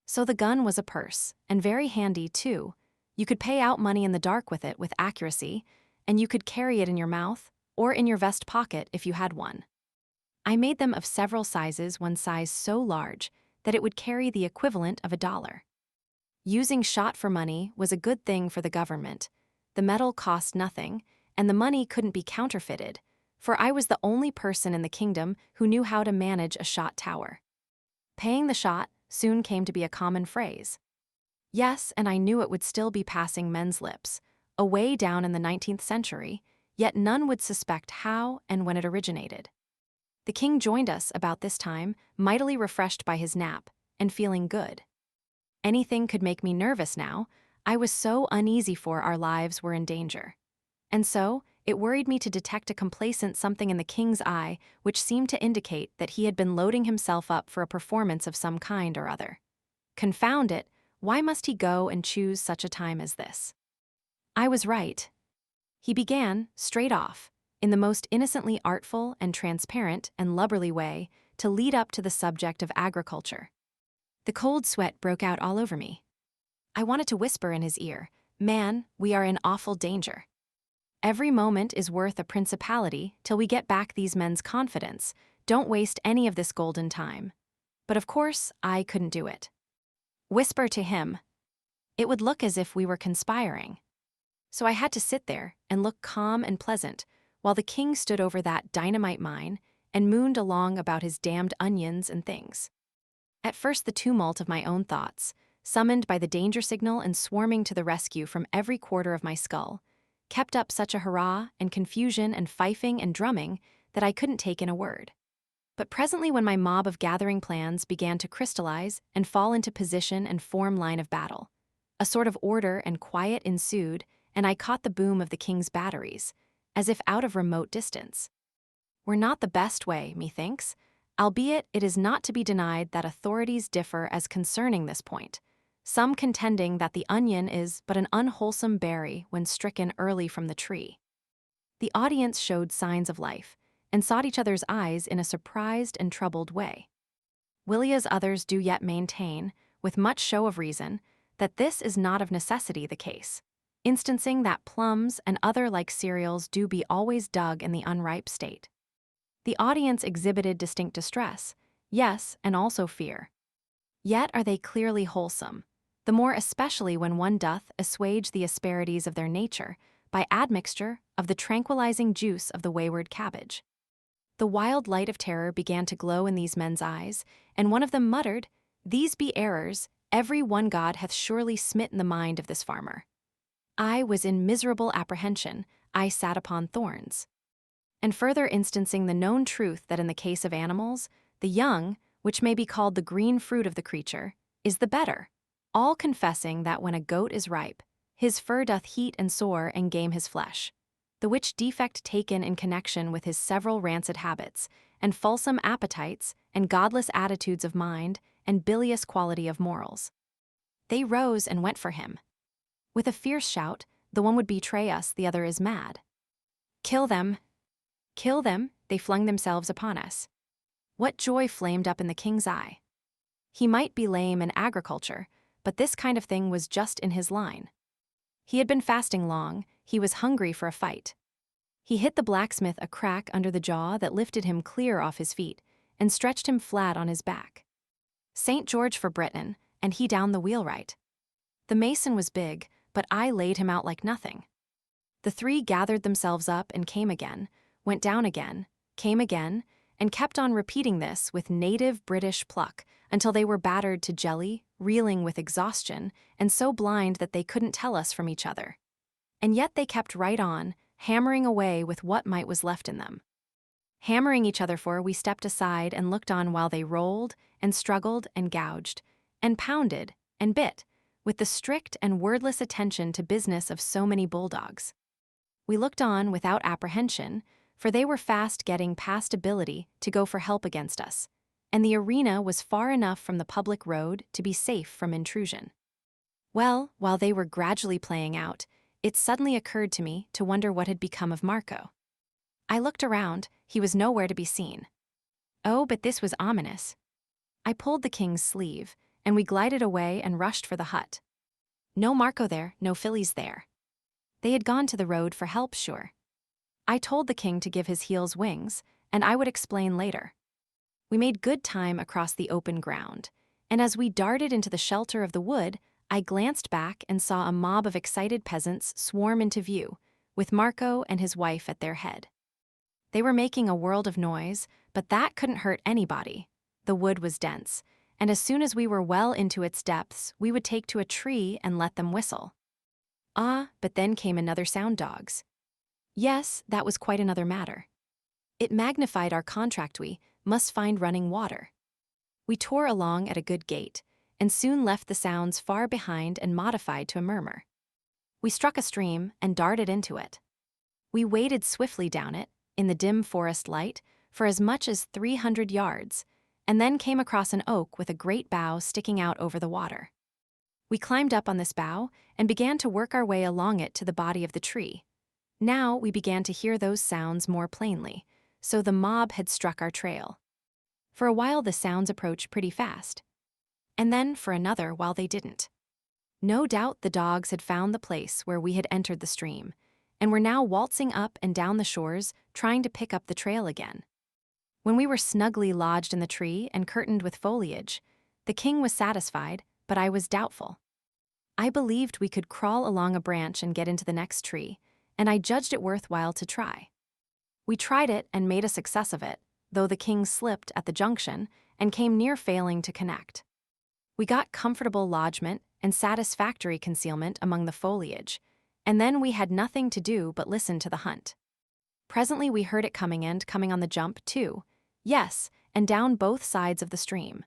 Speaker 1: So the gun was a purse, and very handy too. You could pay out money in the dark with it with accuracy, and you could carry it in your mouth, or in your vest pocket if you had one. I made them of several sizes, one size so large that it would carry the equivalent of $1. Using shot for money was a good thing for the government. The metal cost nothing, and the money couldn't be counterfeited, for I was the only person in the kingdom who knew how to manage a shot tower. Paying the shot soon came to be a common phrase. Yes, and I knew it would still be passing men's lips, away down in the 19th century, yet none would suspect how and when it originated. The king joined us about this time, mightily refreshed by his nap, and feeling good. Anything could make me nervous now, I was so uneasy for our lives were in danger. And so, it worried me to detect a complacent something in the king's eye which seemed to indicate that he had been loading himself up for a performance of some kind or other. Confound it, why must he go and choose such a time as this? I was right. He began, straight off, in the most innocently artful and transparent and lubberly way, to lead up to the subject of agriculture. The cold sweat broke out all over me. I wanted to whisper in his ear, "Man, we are in awful danger. Every moment is worth a principality till we get back these men's confidence. Don't waste any of this golden time." But of course, I couldn't do it. Whisper to him. It would look as if we were conspiring. So I had to sit there and look calm and pleasant while the king stood over that dynamite mine and mooned along about his damned onions and things. At first, the tumult of my own thoughts, summoned by the danger signal and swarming to the rescue from every quarter of my skull, kept up such a hurrah and confusion and fifing and drumming that I couldn't take in a word. But presently, when my mob of gathering plans began to crystallize and fall into position and form line of battle, a sort of order and quiet ensued, and I caught the boom of the king's batteries, as if out of remote distance. Were not the best way, methinks, albeit it is not to be denied that authorities differ as concerning this point, some contending that the onion is but an unwholesome berry when stricken early from the tree. The audience showed signs of life, and sought each other's eyes in a surprised and troubled way. Willia's others do yet maintain, with much show of reason, that this is not of necessity the case, instancing that plums and other like cereals do be always dug in the unripe state. The audience exhibited distinct distress, yes, and also fear. Yet are they clearly wholesome, the more especially when one doth assuage the asperities of their nature by admixture of the tranquilizing juice of the wayward cabbage. The wild light of terror began to glow in these men's eyes, and one of them muttered, "These be errors, every one God hath surely smitten the mind of this farmer." I was in miserable apprehension, I sat upon thorns. And further instancing the known truth that in the case of animals, the young, which may be called the green fruit of the creature, is the better, all confessing that when a goat is ripe, his fur doth heat and sore and game his flesh, the which defect taken in connection with his several rancid habits, and fulsome appetites, and godless attitudes of mind, and bilious quality of morals. They rose and went for him. With a fierce shout, the one would betray us, the other is mad. "Kill them! Kill them!" they flung themselves upon us. What joy flamed up in the king's eye! He might be lame in agriculture, but this kind of thing was just in his line. He had been fasting long, he was hungry for a fight. He hit the blacksmith a crack under the jaw that lifted him clear off his feet and stretched him flat on his back. St. George for Britain, and he down the wheelwright. The mason was big, but I laid him out like nothing. The three gathered themselves up and came again, went down again, came again, and kept on repeating this with native British pluck until they were battered to jelly, reeling with exhaustion, and so blind that they couldn't tell us from each other. And yet they kept right on, hammering away with what might was left in them. Hammering each other for, we stepped aside and looked on while they rolled and struggled and gouged, and pounded and bit, with the strict and wordless attention to business of so many bulldogs. We looked on without apprehension, for they were fast getting past ability to go for help against us, and the arena was far enough from the public road to be safe from intrusion. Well, while they were gradually playing out, it suddenly occurred to me to wonder what had become of Marco. I looked around, he was nowhere to be seen. Oh, but this was ominous. I pulled the king's sleeve, and we glided away and rushed for the hut. No Marco there, no fillies there. They had gone to the road for help, sure. I told the king to give his heels wings, and I would explain later. We made good time across the open ground, and as we darted into the shelter of the wood, I glanced back and saw a mob of excited peasants swarm into view, with Marco and his wife at their head. They were making a world of noise, but that couldn't hurt anybody. The wood was dense, and as soon as we were well into its depths, we would take to a tree and let them whistle. Ah, but then came another sound, dogs. Yes, that was quite another matter. It magnified our contract. We must find running water. We tore along at a good gait, and soon left the sounds far behind and modified to a murmur. We struck a stream and darted into it. We waded swiftly down it, in the dim forest light, for as much as 300 yards, and then came across an oak with a great bough sticking out over the water. We climbed up on this bough and began to work our way along it to the body of the tree. Now we began to hear those sounds more plainly, so the mob had struck our trail. For a while the sounds approached pretty fast, and then for another while they didn't. No doubt the dogs had found the place where we had entered the stream, and were now waltzing up and down the shores, trying to pick up the trail again. When we were snugly lodged in the tree and curtained with foliage, the king was satisfied, but I was doubtful. I believed we could crawl along a branch and get into the next tree, and I judged it worthwhile to try. We tried it and made a success of it, though the king slipped at the junction and came near failing to connect. We got comfortable lodgment and satisfactory concealment among the foliage, and then we had nothing to do but listen to the hunt. Presently we heard it coming on the jump, too. Yes, and down both sides of the stream.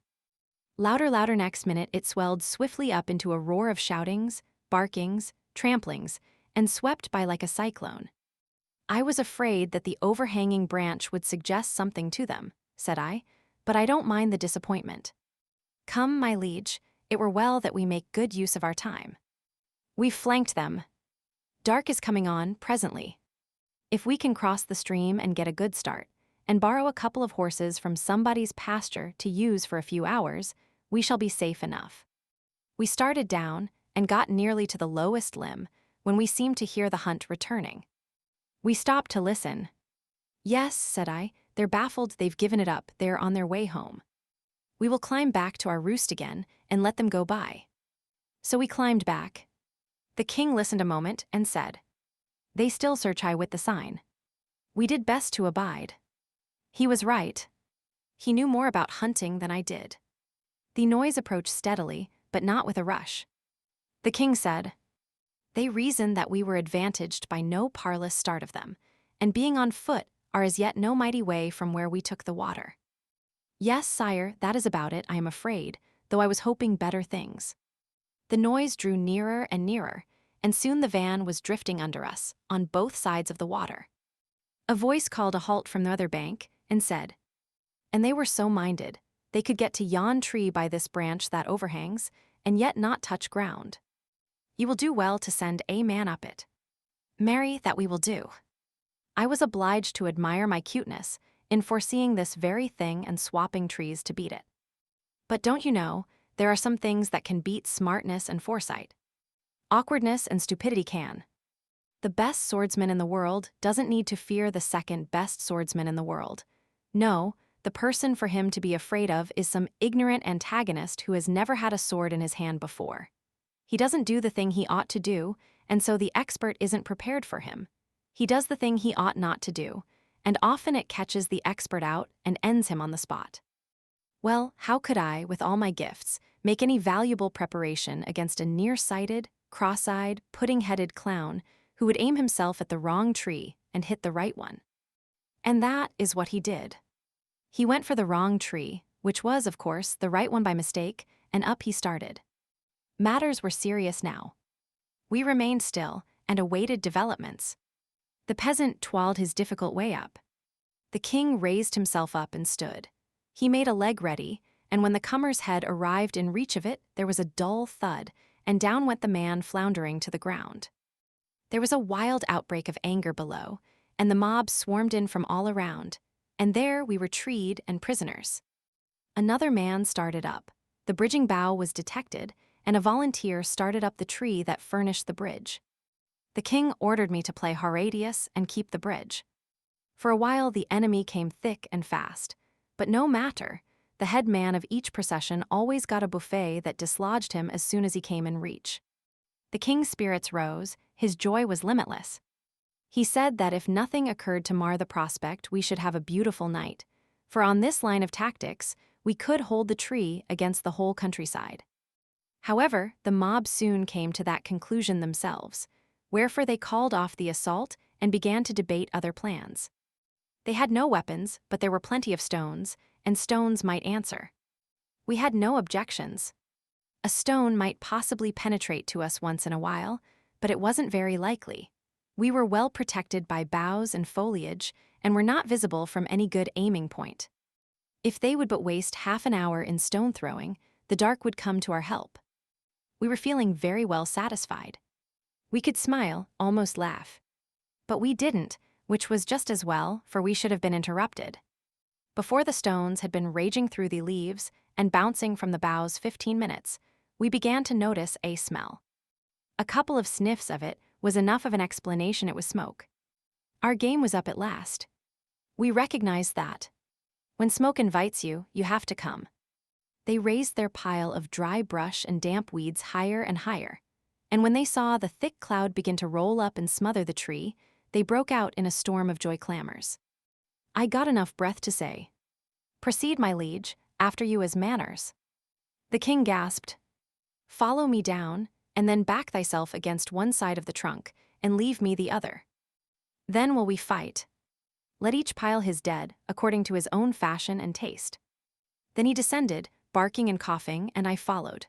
Speaker 1: Louder next minute it swelled swiftly up into a roar of shoutings, barkings, tramplings, and swept by like a cyclone. I was afraid that the overhanging branch would suggest something to them, said I, but I don't mind the disappointment. Come, my liege, it were well that we make good use of our time. We've flanked them. Dark is coming on presently. If we can cross the stream and get a good start, and borrow a couple of horses from somebody's pasture to use for a few hours, we shall be safe enough. We started down and got nearly to the lowest limb when we seemed to hear the hunt returning. We stopped to listen. Yes, said I, they're baffled, they've given it up, they're on their way home. We will climb back to our roost again and let them go by. So we climbed back. The king listened a moment and said, They still search I with the sign. We did best to abide. He was right. He knew more about hunting than I did. The noise approached steadily, but not with a rush. The king said, They reason that we were advantaged by no parlous start of them, and being on foot are as yet no mighty way from where we took the water. Yes, sire, that is about it, I am afraid, though I was hoping better things. The noise drew nearer and nearer, and soon the van was drifting under us, on both sides of the water. A voice called a halt from the other bank, and said, And they were so minded, they could get to yon tree by this branch that overhangs, and yet not touch ground. You will do well to send a man up it. Marry, that we will do. I was obliged to admire my cuteness in foreseeing this very thing and swapping trees to beat it. But don't you know, there are some things that can beat smartness and foresight. Awkwardness and stupidity can. The best swordsman in the world doesn't need to fear the second best swordsman in the world. No, the person for him to be afraid of is some ignorant antagonist who has never had a sword in his hand before. He doesn't do the thing he ought to do, and so the expert isn't prepared for him. He does the thing he ought not to do, and often it catches the expert out and ends him on the spot. Well, how could I, with all my gifts, make any valuable preparation against a nearsighted, cross-eyed, pudding-headed clown who would aim himself at the wrong tree and hit the right one? And that is what he did. He went for the wrong tree, which was, of course, the right one by mistake, and up he started. Matters were serious now. We remained still and awaited developments. The peasant twirled his difficult way up. The king raised himself up and stood. He made a leg ready, and when the comer's head arrived in reach of it, there was a dull thud, and down went the man floundering to the ground. There was a wild outbreak of anger below, and the mob swarmed in from all around, and there we were treed and prisoners. Another man started up. The bridging bough was detected, and a volunteer started up the tree that furnished the bridge. The king ordered me to play Horatius and keep the bridge. For a while the enemy came thick and fast, but no matter, the head man of each procession always got a buffet that dislodged him as soon as he came in reach. The king's spirits rose, his joy was limitless. He said that if nothing occurred to mar the prospect, we should have a beautiful night, for on this line of tactics, we could hold the tree against the whole countryside. However, the mob soon came to that conclusion themselves, wherefore they called off the assault and began to debate other plans. They had no weapons, but there were plenty of stones, and stones might answer. We had no objections. A stone might possibly penetrate to us once in a while, but it wasn't very likely. We were well protected by boughs and foliage, and were not visible from any good aiming point. If they would but waste half an hour in stone throwing, the dark would come to our help. We were feeling very well satisfied. We could smile, almost laugh. But we didn't, which was just as well, for we should have been interrupted. Before the stones had been raging through the leaves and bouncing from the boughs 15 minutes, we began to notice a smell. A couple of sniffs of it was enough of an explanation it was smoke. Our game was up at last. We recognized that. When smoke invites you, you have to come. They raised their pile of dry brush and damp weeds higher and higher, and when they saw the thick cloud begin to roll up and smother the tree, they broke out in a storm of joy clamors. I got enough breath to say, "Proceed, my liege, after you as manners." The king gasped, "Follow me down, and then back thyself against one side of the trunk, and leave me the other. Then will we fight. Let each pile his dead, according to his own fashion and taste." Then he descended, barking and coughing, and I followed.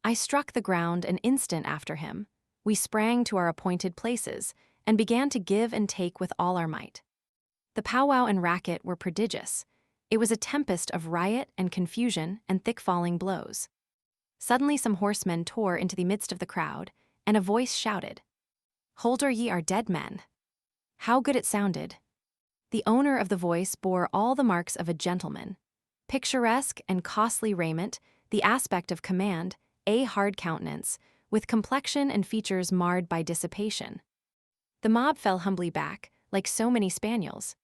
Speaker 1: I struck the ground an instant after him. We sprang to our appointed places, and began to give and take with all our might. The powwow and racket were prodigious. It was a tempest of riot and confusion and thick-falling blows. Suddenly some horsemen tore into the midst of the crowd, and a voice shouted, "Holder ye our dead men." How good it sounded! The owner of the voice bore all the marks of a gentleman. Picturesque and costly raiment, the aspect of command, a hard countenance, with complexion and features marred by dissipation. The mob fell humbly back, like so many spaniels.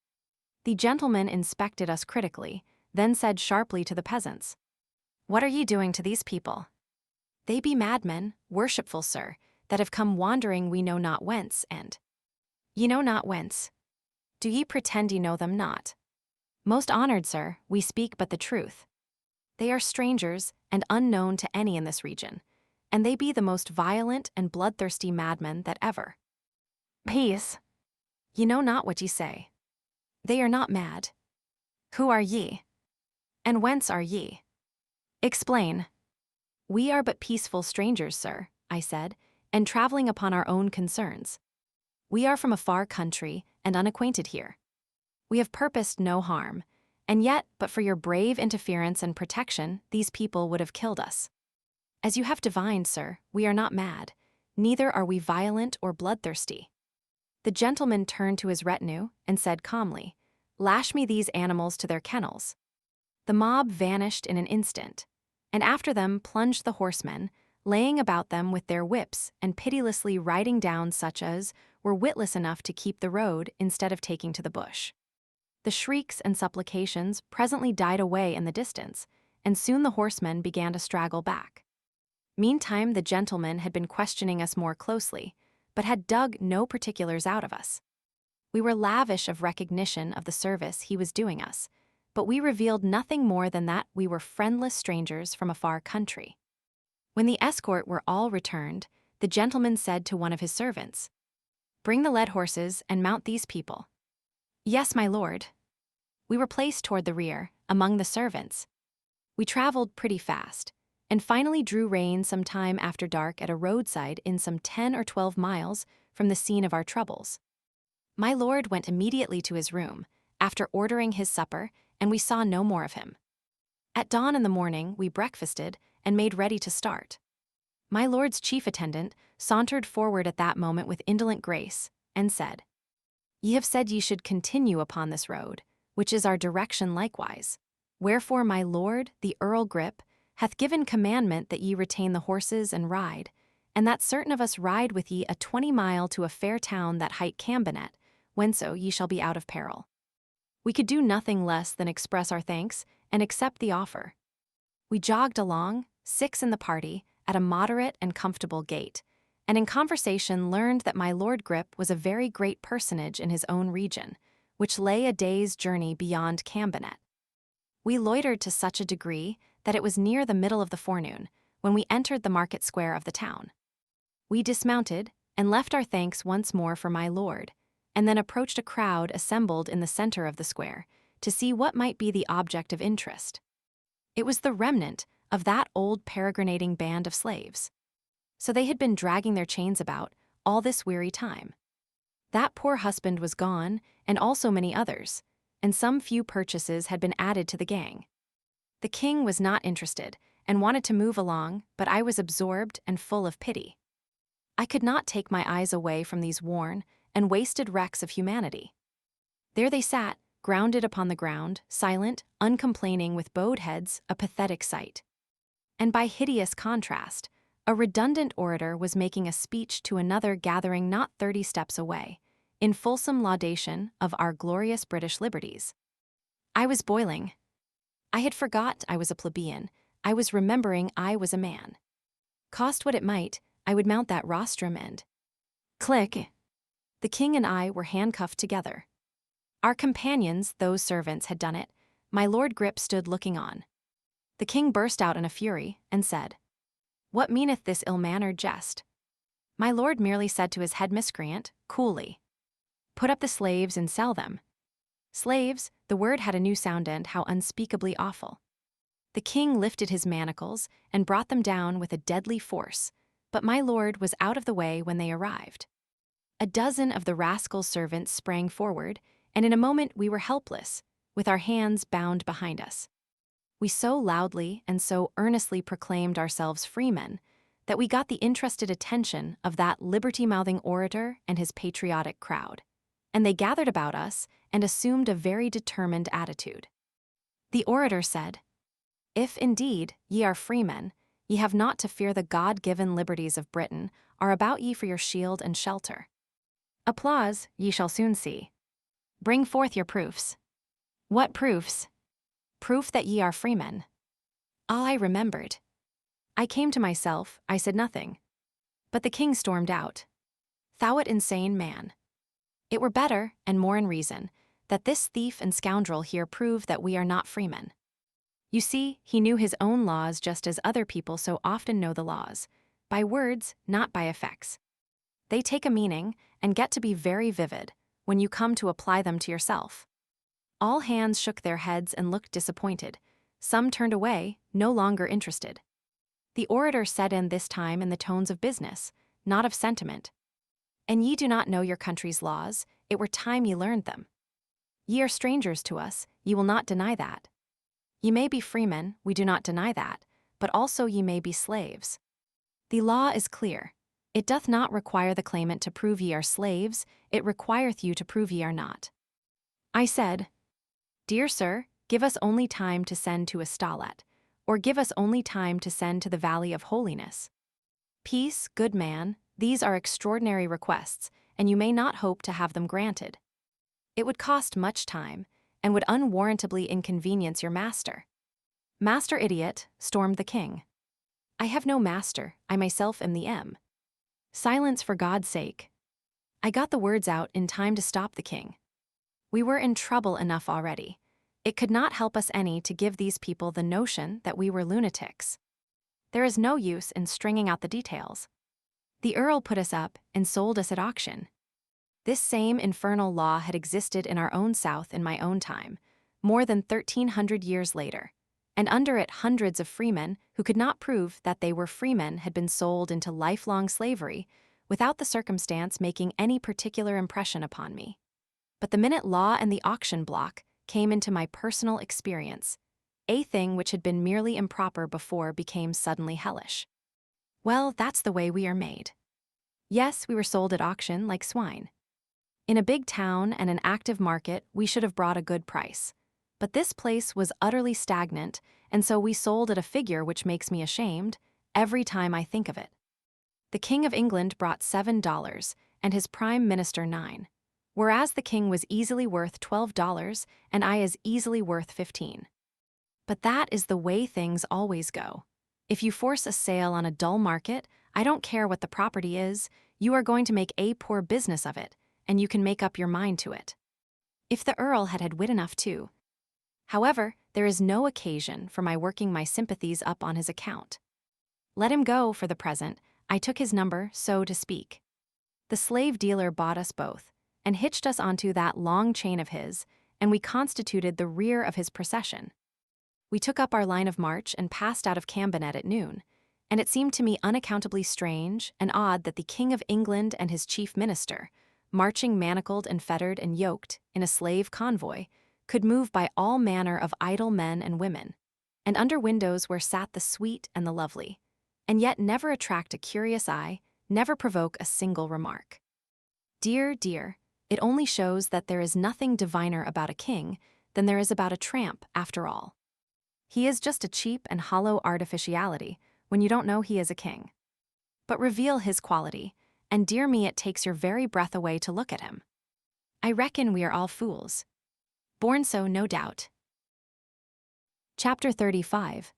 Speaker 1: The gentleman inspected us critically, then said sharply to the peasants, "What are ye doing to these people? They be madmen, worshipful sir, that have come wandering we know not whence, and ye know not whence. Do ye pretend ye know them not? Most honored sir, we speak but the truth. They are strangers and unknown to any in this region, and they be the most violent and bloodthirsty madmen that ever. Peace! Ye know not what ye say. They are not mad. Who are ye? And whence are ye? Explain." "We are but peaceful strangers, sir," I said, "and traveling upon our own concerns. We are from a far country and unacquainted here. We have purposed no harm, and yet, but for your brave interference and protection, these people would have killed us. As you have divined, sir, we are not mad, neither are we violent or bloodthirsty." The gentleman turned to his retinue and said calmly, "Lash me these animals to their kennels." The mob vanished in an instant, and after them plunged the horsemen, laying about them with their whips and pitilessly riding down such as were witless enough to keep the road instead of taking to the bush. The shrieks and supplications presently died away in the distance, and soon the horsemen began to straggle back. Meantime, the gentleman had been questioning us more closely, but had dug no particulars out of us. We were lavish of recognition of the service he was doing us, but we revealed nothing more than that we were friendless strangers from a far country. When the escort were all returned, the gentleman said to one of his servants, "Bring the led horses and mount these people." "Yes, my lord." We were placed toward the rear, among the servants. We traveled pretty fast, and finally drew rein some time after dark at a roadside in some 10 or 12 miles from the scene of our troubles. My lord went immediately to his room, after ordering his supper, and we saw no more of him. At dawn in the morning, we breakfasted and made ready to start. My lord's chief attendant sauntered forward at that moment with indolent grace, and said, "Ye have said ye should continue upon this road, which is our direction likewise. Wherefore my lord, the Earl Grip, hath given commandment that ye retain the horses and ride, and that certain of us ride with ye a 20 mile to a fair town that hight Camelot, whenso ye shall be out of peril." We could do nothing less than express our thanks and accept the offer. We jogged along, 6 in the party, at a moderate and comfortable gait, and in conversation learned that my Lord Grip was a very great personage in his own region, which lay a day's journey beyond Camelot. We loitered to such a degree that it was near the middle of the forenoon when we entered the market square of the town. We dismounted and left our thanks once more for my lord, and then approached a crowd assembled in the center of the square to see what might be the object of interest. It was the remnant of that old peregrinating band of slaves. So they had been dragging their chains about all this weary time. That poor husband was gone, and also many others, and some few purchases had been added to the gang. The king was not interested, and wanted to move along, but I was absorbed and full of pity. I could not take my eyes away from these worn and wasted wrecks of humanity. There they sat, grounded upon the ground, silent, uncomplaining, with bowed heads, a pathetic sight. And by hideous contrast, a redundant orator was making a speech to another gathering not 30 steps away, in fulsome laudation of our glorious British liberties. I was boiling. I had forgot I was a plebeian. I was remembering I was a man. Cost what it might, I would mount that rostrum and... Click! The king and I were handcuffed together. Our companions, those servants, had done it. My Lord Grip stood looking on. The king burst out in a fury, and said, "What meaneth this ill-mannered jest?" My lord merely said to his head miscreant, coolly, "Put up the slaves and sell them." Slaves, the word had a new sound, and how unspeakably awful. The king lifted his manacles and brought them down with a deadly force, but my lord was out of the way when they arrived. A dozen of the rascal servants sprang forward, and in a moment we were helpless, with our hands bound behind us. We so loudly and so earnestly proclaimed ourselves freemen that we got the interested attention of that liberty-mouthing orator and his patriotic crowd, and they gathered about us and assumed a very determined attitude. The orator said, "If indeed ye are freemen, ye have not to fear the God-given liberties of Britain are about ye for your shield and shelter. Applause ye shall soon see. Bring forth your proofs." What proofs? Proof that ye are freemen. All I remembered. I came to myself, I said nothing. But the king stormed out. "Thou art insane man. It were better, and more in reason, that this thief and scoundrel here prove that we are not freemen." You see, he knew his own laws just as other people so often know the laws, by words, not by effects. They take a meaning and get to be very vivid when you come to apply them to yourself. All hands shook their heads and looked disappointed. Some turned away, no longer interested. The orator said in this time in the tones of business, not of sentiment, "And ye do not know your country's laws, it were time ye learned them. Ye are strangers to us, ye will not deny that. Ye may be freemen, we do not deny that, but also ye may be slaves. The law is clear. It doth not require the claimant to prove ye are slaves, it requireth you to prove ye are not." I said, "Dear sir, give us only time to send to Astolat, or give us only time to send to the Valley of Holiness. Peace, good man, these are extraordinary requests, and you may not hope to have them granted. It would cost much time, and would unwarrantably inconvenience your master." "Master idiot," stormed the king. "I have no master, I myself am the M." "Silence for God's sake." I got the words out in time to stop the king. We were in trouble enough already. It could not help us any to give these people the notion that we were lunatics. There is no use in stringing out the details. The earl put us up and sold us at auction. This same infernal law had existed in our own South in my own time, more than 1,300 years later, and under it hundreds of freemen who could not prove that they were freemen had been sold into lifelong slavery without the circumstance making any particular impression upon me. But the minute law and the auction block came into my personal experience, a thing which had been merely improper before became suddenly hellish. Well, that's the way we are made. Yes, we were sold at auction like swine. In a big town and an active market, we should have brought a good price. But this place was utterly stagnant, and so we sold at a figure which makes me ashamed every time I think of it. The King of England brought $7, and his Prime Minister 9, whereas the king was easily worth $12, and I as easily worth 15. But that is the way things always go. If you force a sale on a dull market, I don't care what the property is, you are going to make a poor business of it, and you can make up your mind to it. If the earl had wit enough too. However, there is no occasion for my working my sympathies up on his account. Let him go for the present. I took his number, so to speak. The slave dealer bought us both, and hitched us onto that long chain of his, and we constituted the rear of his procession. We took up our line of march and passed out of Camelot at noon, and it seemed to me unaccountably strange and odd that the King of England and his chief minister, marching manacled and fettered and yoked in a slave convoy, could move by all manner of idle men and women. and under windows where sat the sweet and the lovely, and yet never attract a curious eye, never provoke a single remark. Dear, dear, it only shows that there is nothing diviner about a king than there is about a tramp, after all. He is just a cheap and hollow artificiality when you don't know he is a king. But reveal his quality, and dear me, it takes your very breath away to look at him. I reckon we are all fools. Born so, no doubt. Chapter 35.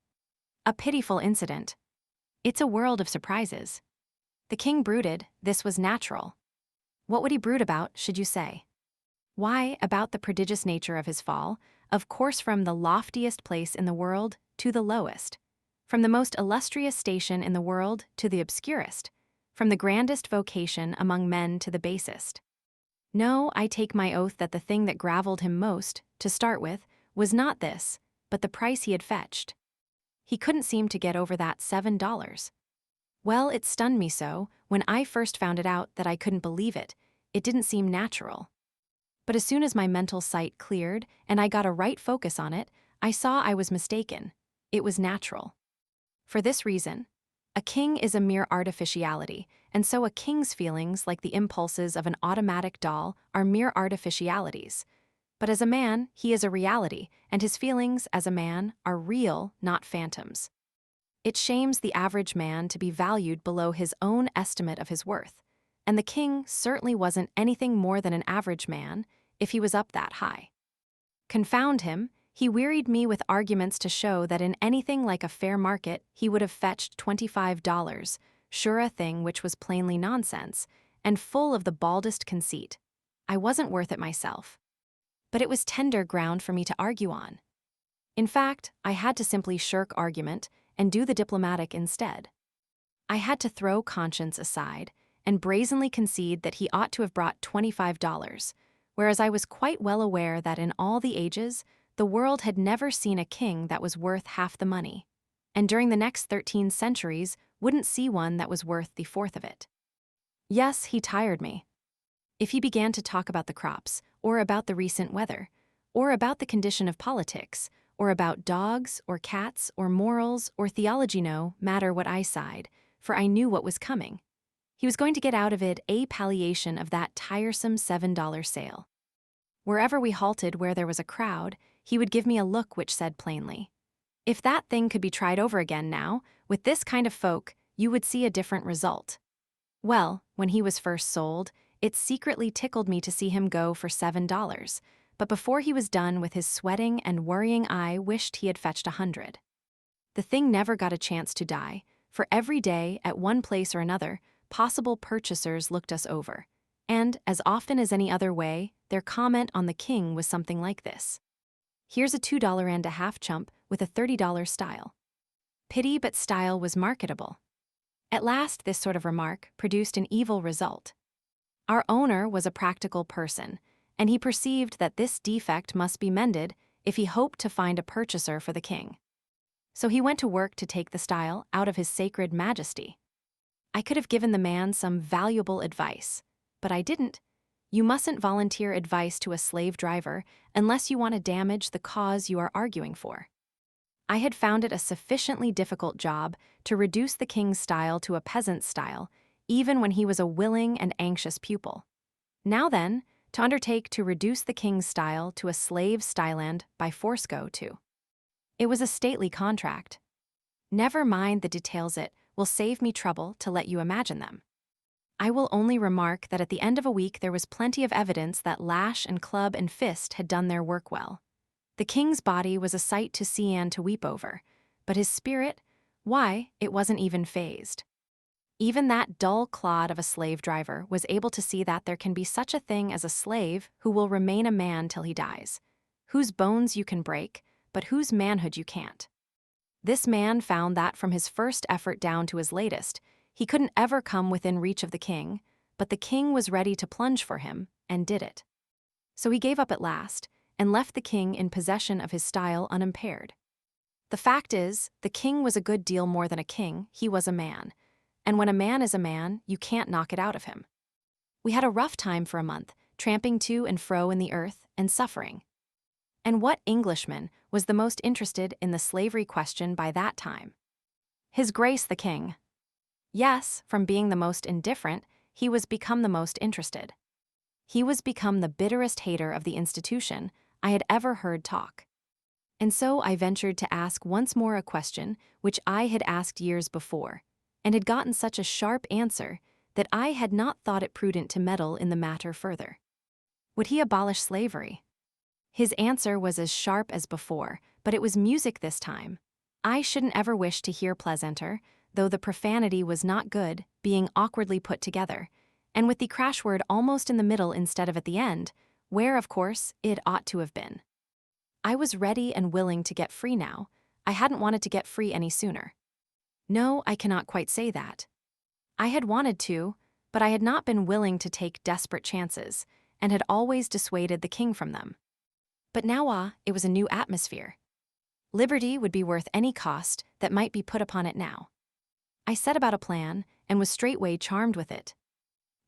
Speaker 1: A pitiful incident. It's a world of surprises. The king brooded, this was natural. What would he brood about, should you say? Why, about the prodigious nature of his fall, of course from the loftiest place in the world to the lowest, from the most illustrious station in the world to the obscurest, from the grandest vocation among men to the basest. No, I take my oath that the thing that gravelled him most, to start with, was not this, but the price he had fetched. He couldn't seem to get over that $7. Well, it stunned me so, when I first found it out, that I couldn't believe it. It didn't seem natural. But as soon as my mental sight cleared and I got a right focus on it, I saw I was mistaken. It was natural. For this reason, a king is a mere artificiality, and so a king's feelings, like the impulses of an automatic doll, are mere artificialities. But as a man, he is a reality, and his feelings, as a man, are real, not phantoms. It shames the average man to be valued below his own estimate of his worth, and the king certainly wasn't anything more than an average man if he was up that high. Confound him, he wearied me with arguments to show that in anything like a fair market he would have fetched $25, sure a thing which was plainly nonsense, and full of the baldest conceit. I wasn't worth it myself. But it was tender ground for me to argue on. In fact, I had to simply shirk argument and do the diplomatic instead. I had to throw conscience aside and brazenly concede that he ought to have brought $25, whereas I was quite well aware that in all the ages, the world had never seen a king that was worth half the money, and during the next 13 centuries wouldn't see one that was worth the fourth of it. Yes, he tired me. If he began to talk about the crops, or about the recent weather, or about the condition of politics, or about dogs, or cats, or morals, or theology, no matter what I sighed, for I knew what was coming. He was going to get out of it a palliation of that tiresome $7 sale. Wherever we halted where there was a crowd, he would give me a look which said plainly, "If that thing could be tried over again now, with this kind of folk, you would see a different result." Well, when he was first sold, it secretly tickled me to see him go for $7, but before he was done with his sweating and worrying I wished he had fetched 100. The thing never got a chance to die, for every day, at one place or another, possible purchasers looked us over, and, as often as any other way, their comment on the king was something like this: "Here's a $2.50 chump with a $30 style." Pity, but style was marketable. At last this sort of remark produced an evil result. Our owner was a practical person, and he perceived that this defect must be mended if he hoped to find a purchaser for the king. So he went to work to take the style out of his sacred majesty. I could have given the man some valuable advice, but I didn't. You mustn't volunteer advice to a slave driver unless you want to damage the cause you are arguing for. I had found it a sufficiently difficult job to reduce the king's style to a peasant's style, even when he was a willing and anxious pupil. Now then, to undertake to reduce the king's style to a slave's styland by fourscore too. It was a stately contract. Never mind the details, it will save me trouble to let you imagine them. I will only remark that at the end of a week there was plenty of evidence that lash and club and fist had done their work well. The king's body was a sight to see and to weep over, but his spirit, why, it wasn't even phased. Even that dull clod of a slave driver was able to see that there can be such a thing as a slave who will remain a man till he dies, whose bones you can break, but whose manhood you can't. This man found that from his first effort down to his latest, he couldn't ever come within reach of the king, but the king was ready to plunge for him, and did it. So he gave up at last, and left the king in possession of his style unimpaired. The fact is, the king was a good deal more than a king, he was a man. And when a man is a man, you can't knock it out of him. We had a rough time for a month, tramping to and fro in the earth and suffering. And what Englishman was the most interested in the slavery question by that time? His Grace the King. Yes, from being the most indifferent, he was become the most interested. He was become the bitterest hater of the institution I had ever heard talk. And so I ventured to ask once more a question which I had asked years before, and had gotten such a sharp answer that I had not thought it prudent to meddle in the matter further. Would he abolish slavery? His answer was as sharp as before, but it was music this time. I shouldn't ever wish to hear pleasanter, though the profanity was not good, being awkwardly put together, and with the crash word almost in the middle instead of at the end, where, of course, it ought to have been. I was ready and willing to get free now. I hadn't wanted to get free any sooner. No, I cannot quite say that. I had wanted to, but I had not been willing to take desperate chances, and had always dissuaded the king from them. But now, it was a new atmosphere. Liberty would be worth any cost that might be put upon it now. I set about a plan, and was straightway charmed with it.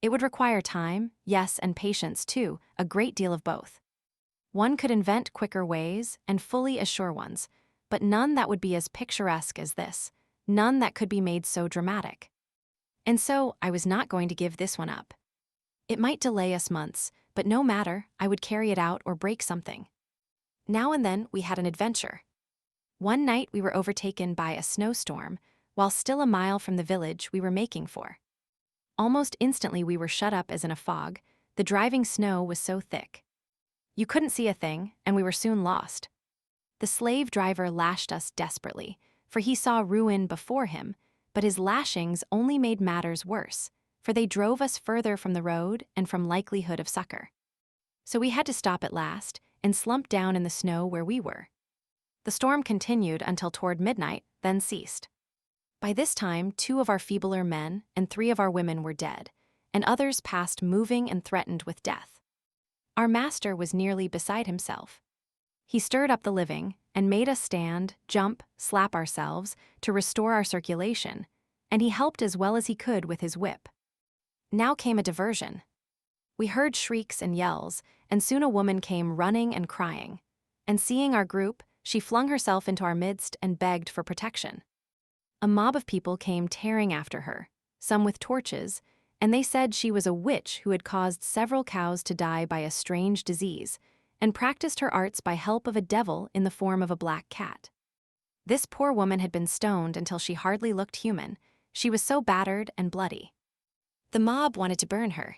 Speaker 1: It would require time, yes, and patience too, a great deal of both. One could invent quicker ways, and fully as sure ones, but none that would be as picturesque as this, none that could be made so dramatic. And so I was not going to give this one up. It might delay us months, but no matter, I would carry it out or break something. Now and then we had an adventure. One night we were overtaken by a snowstorm, while still a mile from the village we were making for. Almost instantly we were shut up as in a fog, the driving snow was so thick. You couldn't see a thing, and we were soon lost. The slave driver lashed us desperately, for he saw ruin before him, but his lashings only made matters worse, for they drove us further from the road and from likelihood of succor. So we had to stop at last, and slump down in the snow where we were. The storm continued until toward midnight, then ceased. By this time 2 of our feebler men and 3 of our women were dead, and others past moving and threatened with death. Our master was nearly beside himself. He stirred up the living, and made us stand, jump, slap ourselves, to restore our circulation, and he helped as well as he could with his whip. Now came a diversion. We heard shrieks and yells, and soon a woman came running and crying, and seeing our group, she flung herself into our midst and begged for protection. A mob of people came tearing after her, some with torches, and they said she was a witch who had caused several cows to die by a strange disease, and practiced her arts by help of a devil in the form of a black cat. This poor woman had been stoned until she hardly looked human, she was so battered and bloody. The mob wanted to burn her.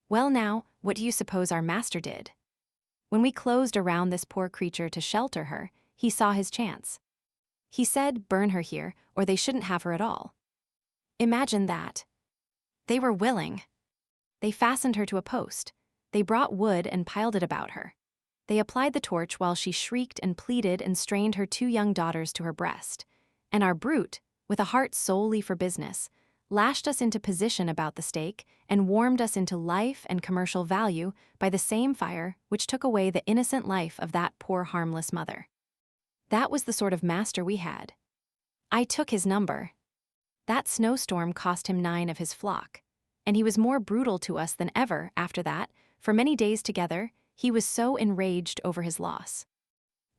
Speaker 1: Well now, what do you suppose our master did? When we closed around this poor creature to shelter her, he saw his chance. He said, burn her here, or they shouldn't have her at all. Imagine that. They were willing. They fastened her to a post. They brought wood and piled it about her. They applied the torch while she shrieked and pleaded and strained her 2 young daughters to her breast. And our brute, with a heart solely for business, lashed us into position about the stake and warmed us into life and commercial value by the same fire which took away the innocent life of that poor harmless mother. That was the sort of master we had. I took his number. That snowstorm cost him 9 of his flock, and he was more brutal to us than ever after that. For many days together, he was so enraged over his loss.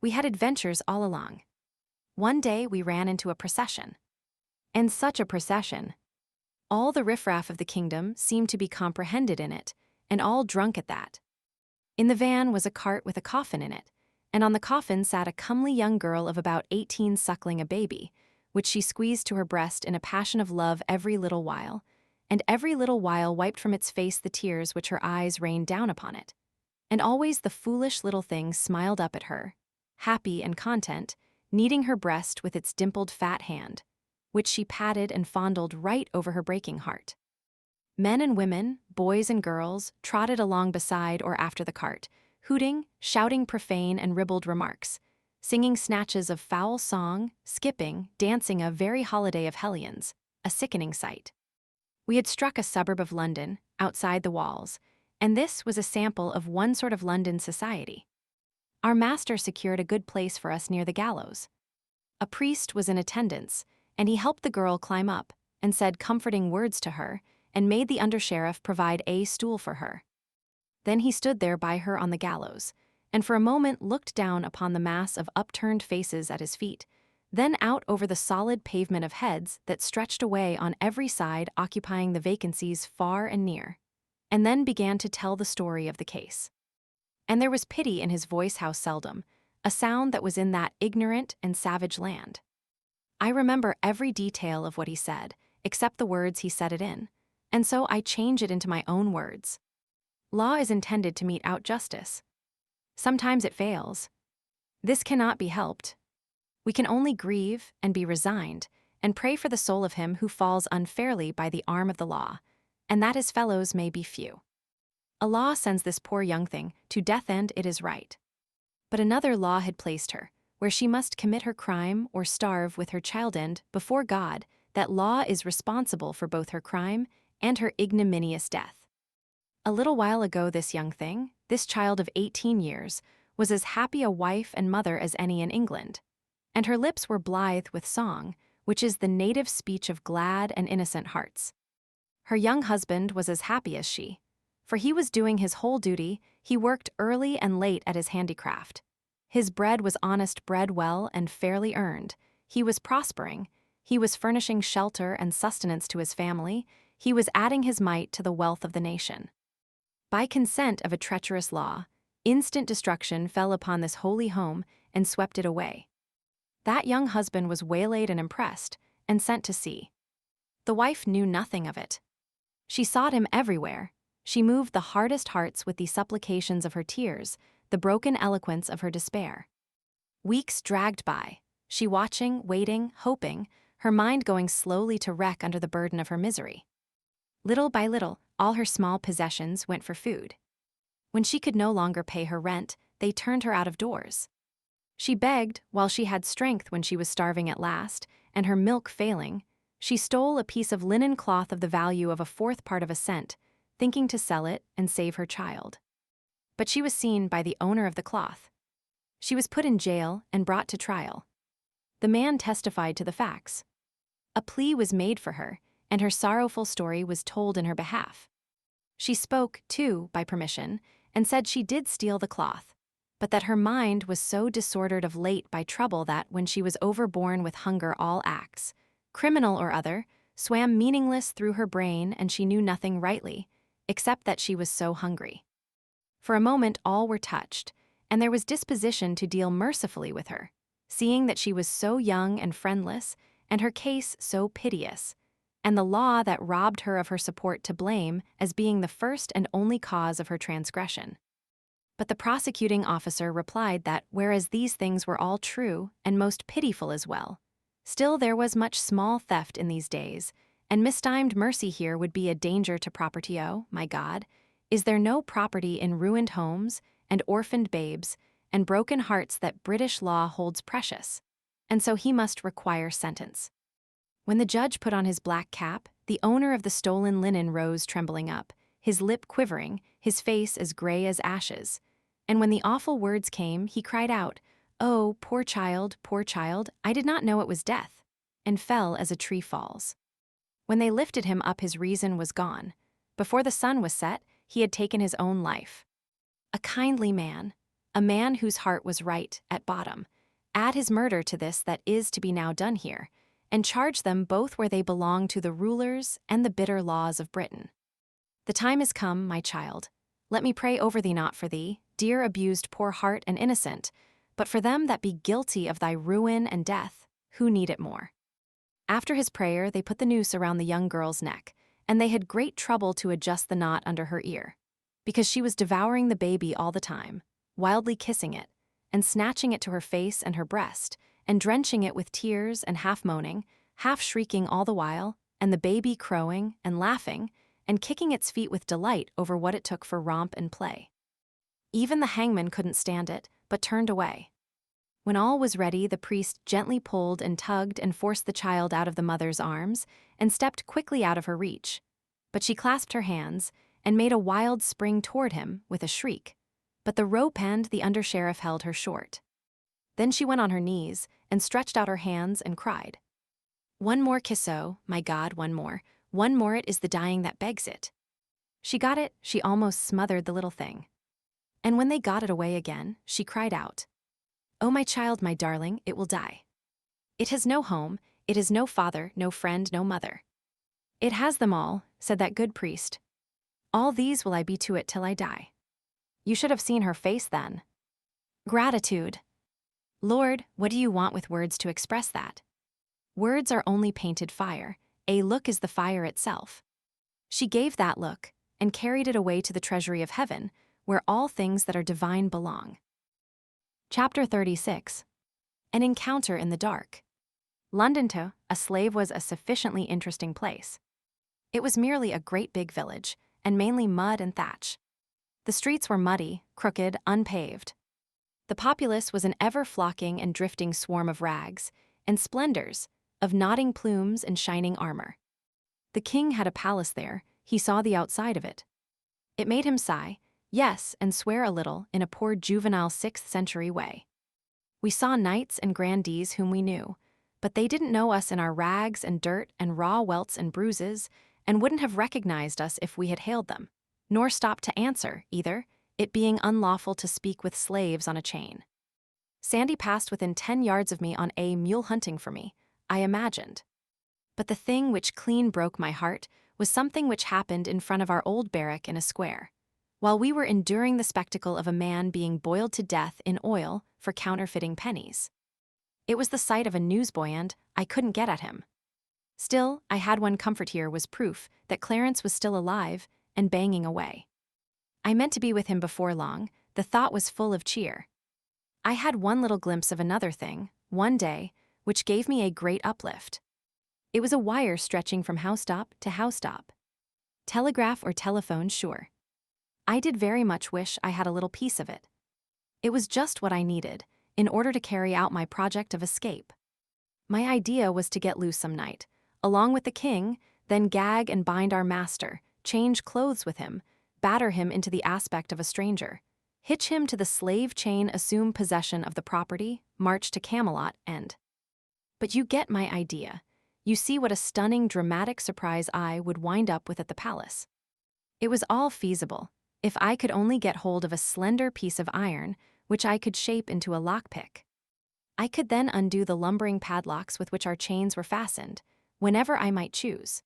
Speaker 1: We had adventures all along. One day we ran into a procession. And such a procession! All the riffraff of the kingdom seemed to be comprehended in it, and all drunk at that. In the van was a cart with a coffin in it, and on the coffin sat a comely young girl of about 18 suckling a baby, which she squeezed to her breast in a passion of love every little while, and every little while wiped from its face the tears which her eyes rained down upon it. And always the foolish little thing smiled up at her, happy and content, kneading her breast with its dimpled fat hand, which she patted and fondled right over her breaking heart. Men and women, boys and girls, trotted along beside or after the cart, hooting, shouting profane and ribald remarks, singing snatches of foul song, skipping, dancing, a very holiday of hellions, a sickening sight. We had struck a suburb of London, outside the walls, and this was a sample of one sort of London society. Our master secured a good place for us near the gallows. A priest was in attendance, and he helped the girl climb up, and said comforting words to her, and made the undersheriff provide a stool for her. Then he stood there by her on the gallows, and for a moment looked down upon the mass of upturned faces at his feet, then out over the solid pavement of heads that stretched away on every side, occupying the vacancies far and near, and then began to tell the story of the case. And there was pity in his voice, how seldom, a sound that was in that ignorant and savage land. I remember every detail of what he said, except the words he said it in, and so I change it into my own words. Law is intended to mete out justice. Sometimes it fails. This cannot be helped. We can only grieve and be resigned and pray for the soul of him who falls unfairly by the arm of the law, and that his fellows may be few. A law sends this poor young thing to death, and it is right. But another law had placed her, where she must commit her crime or starve with her child, and, before God, that law is responsible for both her crime and her ignominious death. A little while ago this young thing, this child of 18 years, was as happy a wife and mother as any in England, and her lips were blithe with song, which is the native speech of glad and innocent hearts. Her young husband was as happy as she, for he was doing his whole duty. He worked early and late at his handicraft. His bread was honest bread, well and fairly earned. He was prospering. He was furnishing shelter and sustenance to his family. He was adding his mite to the wealth of the nation. By consent of a treacherous law, instant destruction fell upon this holy home and swept it away. That young husband was waylaid and impressed, and sent to sea. The wife knew nothing of it. She sought him everywhere. She moved the hardest hearts with the supplications of her tears, the broken eloquence of her despair. Weeks dragged by, she watching, waiting, hoping, her mind going slowly to wreck under the burden of her misery. Little by little, all her small possessions went for food. When she could no longer pay her rent, they turned her out of doors. She begged while she had strength. When she was starving at last, and her milk failing, she stole a piece of linen cloth of the value of a fourth part of a cent, thinking to sell it and save her child. But she was seen by the owner of the cloth. She was put in jail and brought to trial. The man testified to the facts. A plea was made for her, and her sorrowful story was told in her behalf. She spoke, too, by permission, and said she did steal the cloth, but that her mind was so disordered of late by trouble that when she was overborne with hunger all acts, criminal or other, swam meaningless through her brain, and she knew nothing rightly, except that she was so hungry. For a moment all were touched, and there was disposition to deal mercifully with her, seeing that she was so young and friendless, and her case so piteous, and the law that robbed her of her support to blame as being the first and only cause of her transgression. But the prosecuting officer replied that, whereas these things were all true and most pitiful as well, still there was much small theft in these days, and mistimed mercy here would be a danger to property. Oh, my God, is there no property in ruined homes and orphaned babes and broken hearts that British law holds precious? And so he must require sentence. When the judge put on his black cap, the owner of the stolen linen rose trembling up, his lip quivering, his face as gray as ashes. And when the awful words came, he cried out, "Oh, poor child, I did not know it was death," and fell as a tree falls. When they lifted him up, his reason was gone. Before the sun was set, he had taken his own life. A kindly man, a man whose heart was right at bottom, add his murder to this that is to be now done here, and charge them both where they belong to the rulers and the bitter laws of Britain. The time is come, my child. Let me pray over thee, not for thee, dear abused poor heart and innocent, but for them that be guilty of thy ruin and death, who need it more. After his prayer, they put the noose around the young girl's neck, and they had great trouble to adjust the knot under her ear, because she was devouring the baby all the time, wildly kissing it, and snatching it to her face and her breast, and drenching it with tears, and half moaning, half shrieking all the while, and the baby crowing and laughing, and kicking its feet with delight over what it took for romp and play. Even the hangman couldn't stand it, but turned away. When all was ready, the priest gently pulled and tugged and forced the child out of the mother's arms, and stepped quickly out of her reach. But she clasped her hands, and made a wild spring toward him, with a shriek. But the rope end the under-sheriff held her short. Then she went on her knees, and stretched out her hands, and cried, "One more kiss, oh, my God, one more it is the dying that begs it." She got it, she almost smothered the little thing. And when they got it away again, she cried out, "Oh, my child, my darling, it will die. It has no home, it has no father, no friend, no mother." "It has them all," said that good priest. "All these will I be to it till I die." You should have seen her face then. Gratitude. Lord, what do you want with words to express that? Words are only painted fire, a look is the fire itself. She gave that look, and carried it away to the treasury of heaven, where all things that are divine belong. Chapter 36. An encounter in the dark. London to a slave was a sufficiently interesting place. It was merely a great big village, and mainly mud and thatch. The streets were muddy, crooked, unpaved. The populace was an ever-flocking and drifting swarm of rags and splendors, of nodding plumes and shining armor. The king had a palace there, he saw the outside of it. It made him sigh, yes, and swear a little in a poor juvenile 6th-century way. We saw knights and grandees whom we knew, but they didn't know us in our rags and dirt and raw welts and bruises, and wouldn't have recognized us if we had hailed them, nor stopped to answer, either, it being unlawful to speak with slaves on a chain. Sandy passed within 10 yards of me on a mule hunting for me, I imagined. But the thing which clean broke my heart was something which happened in front of our old barrack in a square, while we were enduring the spectacle of a man being boiled to death in oil for counterfeiting pennies. It was the sight of a newsboy and I couldn't get at him. Still, I had one comfort here was proof that Clarence was still alive and banging away. I meant to be with him before long, the thought was full of cheer. I had one little glimpse of another thing, one day, which gave me a great uplift. It was a wire stretching from housetop to housetop. Telegraph or telephone, sure. I did very much wish I had a little piece of it. It was just what I needed, in order to carry out my project of escape. My idea was to get loose some night, along with the king, then gag and bind our master, change clothes with him, batter him into the aspect of a stranger, hitch him to the slave chain, assume possession of the property, march to Camelot, and... But you get my idea. You see what a stunning, dramatic surprise I would wind up with at the palace. It was all feasible, if I could only get hold of a slender piece of iron, which I could shape into a lockpick. I could then undo the lumbering padlocks with which our chains were fastened, whenever I might choose.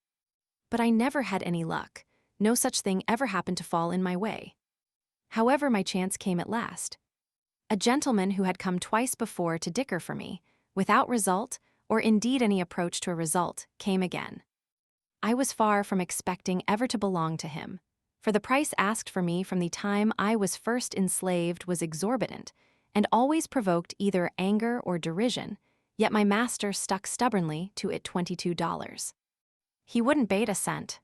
Speaker 1: But I never had any luck. No such thing ever happened to fall in my way. However, my chance came at last. A gentleman who had come twice before to dicker for me, without result, or indeed any approach to a result, came again. I was far from expecting ever to belong to him, for the price asked for me from the time I was first enslaved was exorbitant, and always provoked either anger or derision, yet my master stuck stubbornly to it $22. He wouldn't bate a cent.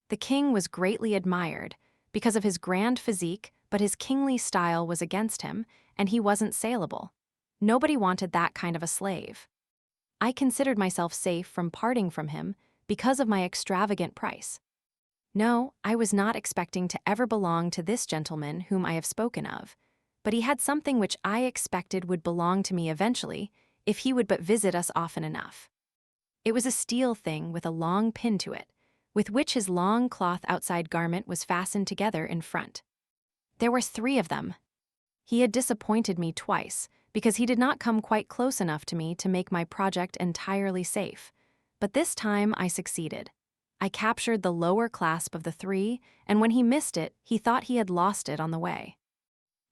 Speaker 1: The king was greatly admired, because of his grand physique, but his kingly style was against him, and he wasn't saleable. Nobody wanted that kind of a slave. I considered myself safe from parting from him because of my extravagant price. No, I was not expecting to ever belong to this gentleman whom I have spoken of, but he had something which I expected would belong to me eventually, if he would but visit us often enough. It was a steel thing with a long pin to it, with which his long cloth outside garment was fastened together in front. There were 3 of them. He had disappointed me twice, because he did not come quite close enough to me to make my project entirely safe, but this time I succeeded. I captured the lower clasp of the 3, and when he missed it, he thought he had lost it on the way.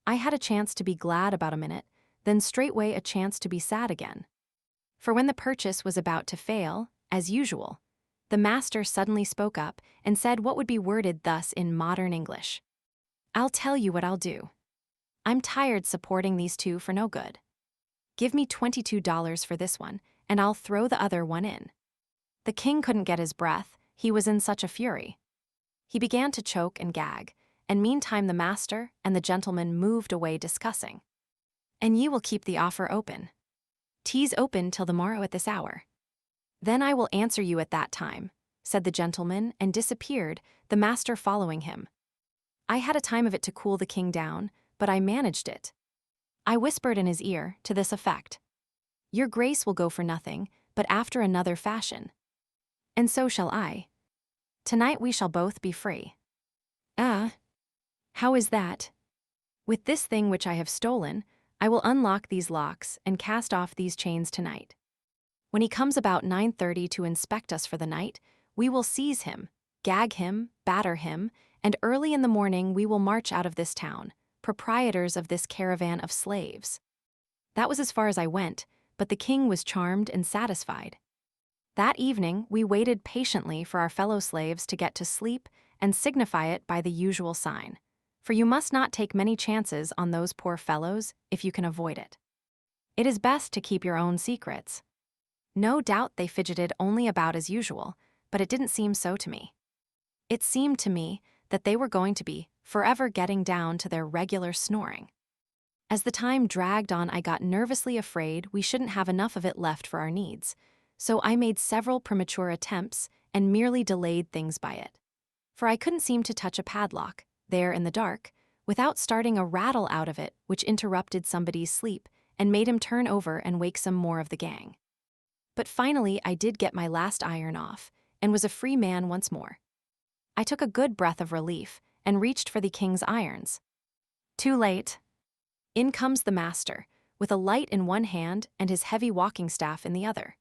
Speaker 1: I had a chance to be glad about a minute, then straightway a chance to be sad again. For when the purchase was about to fail, as usual, the master suddenly spoke up and said what would be worded thus in modern English. "I'll tell you what I'll do. I'm tired supporting these 2 for no good. Give me $22 for this one, and I'll throw the other one in." The king couldn't get his breath, he was in such a fury. He began to choke and gag, and meantime the master and the gentleman moved away discussing. "And ye will keep the offer open. 'Tis open till the morrow at this hour. Then I will answer you at that time," said the gentleman, and disappeared, the master following him. I had a time of it to cool the king down, but I managed it. I whispered in his ear, to this effect: "Your grace will go for nothing, but after another fashion. And so shall I. Tonight we shall both be free." "Ah, how is that?" With this thing which I have stolen, I will unlock these locks and cast off these chains tonight. When he comes about 9:30 to inspect us for the night, we will seize him, gag him, batter him, and early in the morning we will march out of this town, proprietors of this caravan of slaves." That was as far as I went, but the king was charmed and satisfied. That evening, we waited patiently for our fellow slaves to get to sleep and signify it by the usual sign, for you must not take many chances on those poor fellows if you can avoid it. It is best to keep your own secrets. No doubt they fidgeted only about as usual, but it didn't seem so to me. It seemed to me that they were going to be forever getting down to their regular snoring. As the time dragged on, I got nervously afraid we shouldn't have enough of it left for our needs, so I made several premature attempts and merely delayed things by it. For I couldn't seem to touch a padlock, there in the dark, without starting a rattle out of it which interrupted somebody's sleep and made him turn over and wake some more of the gang. But finally I did get my last iron off, and was a free man once more. I took a good breath of relief and reached for the king's irons. Too late. In comes the master, with a light in one hand and his heavy walking staff in the other.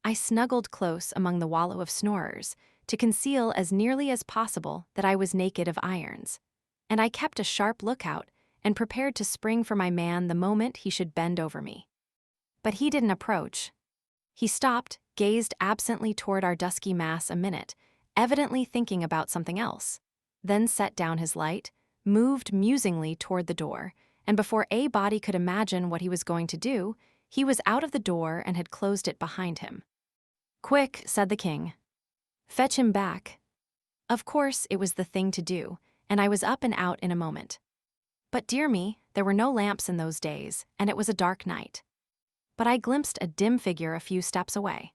Speaker 1: I snuggled close among the wallow of snorers, to conceal as nearly as possible that I was naked of irons, and I kept a sharp lookout and prepared to spring for my man the moment he should bend over me. But he didn't approach. He stopped, gazed absently toward our dusky mass a minute, evidently thinking about something else, then set down his light, moved musingly toward the door, and before a body could imagine what he was going to do, he was out of the door and had closed it behind him. "Quick," said the king. "Fetch him back." Of course, it was the thing to do, and I was up and out in a moment. But dear me, there were no lamps in those days, and it was a dark night. But I glimpsed a dim figure a few steps away.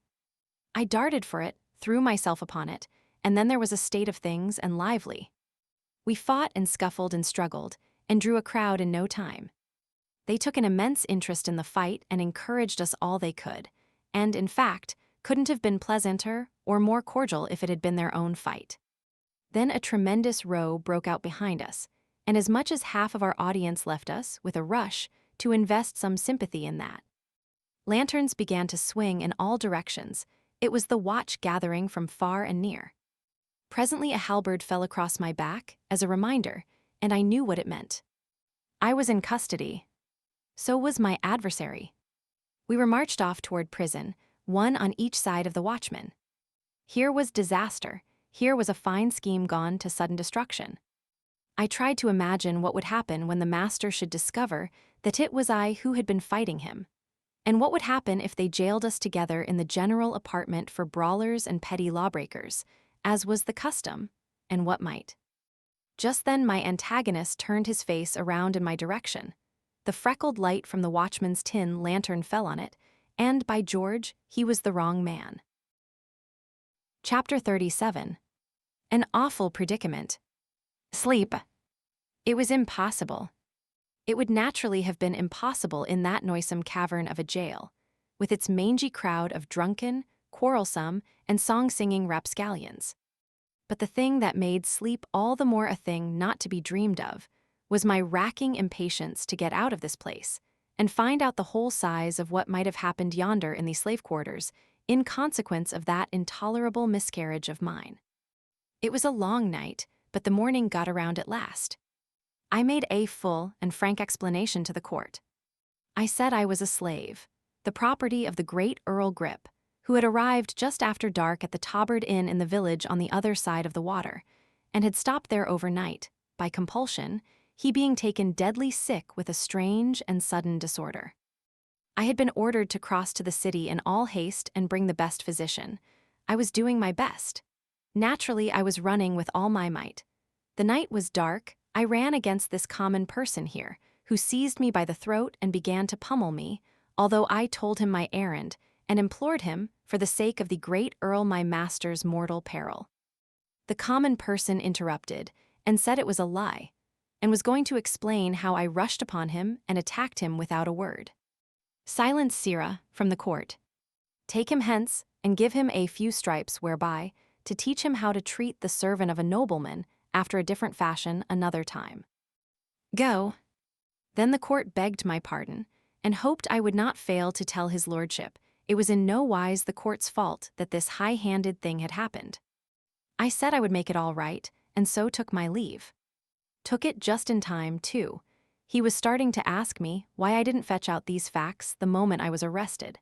Speaker 1: I darted for it, threw myself upon it, and then there was a state of things and lively. We fought and scuffled and struggled, and drew a crowd in no time. They took an immense interest in the fight and encouraged us all they could, and, in fact, couldn't have been pleasanter or more cordial if it had been their own fight. Then a tremendous row broke out behind us, and as much as half of our audience left us, with a rush, to invest some sympathy in that. Lanterns began to swing in all directions. It was the watch gathering from far and near. Presently a halberd fell across my back, as a reminder, and I knew what it meant. I was in custody. So was my adversary. We were marched off toward prison, one on each side of the watchman. Here was disaster. Here was a fine scheme gone to sudden destruction. I tried to imagine what would happen when the master should discover that it was I who had been fighting him, and what would happen if they jailed us together in the general apartment for brawlers and petty lawbreakers, as was the custom, and what might. Just then my antagonist turned his face around in my direction. The freckled light from the watchman's tin lantern fell on it, and, by George, he was the wrong man. Chapter 37. An awful predicament. Sleep. It was impossible. It would naturally have been impossible in that noisome cavern of a jail, with its mangy crowd of drunken, quarrelsome, and song-singing rapscallions. But the thing that made sleep all the more a thing not to be dreamed of was my racking impatience to get out of this place and find out the whole size of what might have happened yonder in the slave quarters in consequence of that intolerable miscarriage of mine. It was a long night, but the morning got around at last. I made a full and frank explanation to the court. I said I was a slave, the property of the great Earl Grip, who had arrived just after dark at the Tabard Inn in the village on the other side of the water, and had stopped there overnight, by compulsion, he being taken deadly sick with a strange and sudden disorder. I had been ordered to cross to the city in all haste and bring the best physician. I was doing my best. Naturally, I was running with all my might. The night was dark. I ran against this common person here, who seized me by the throat and began to pummel me, although I told him my errand, and implored him, for the sake of the great Earl my master's mortal peril. The common person interrupted, and said it was a lie, and was going to explain how I rushed upon him and attacked him without a word. Silence, sirrah, from the court. Take him hence, and give him a few stripes whereby, to teach him how to treat the servant of a nobleman after a different fashion another time. Go, Then the court begged my pardon, and hoped I would not fail to tell his lordship it was in no wise the court's fault that this high-handed thing had happened. I said I would make it all right, and so took my leave. Took it just in time, too. He was starting to ask me why I didn't fetch out these facts the moment I was arrested.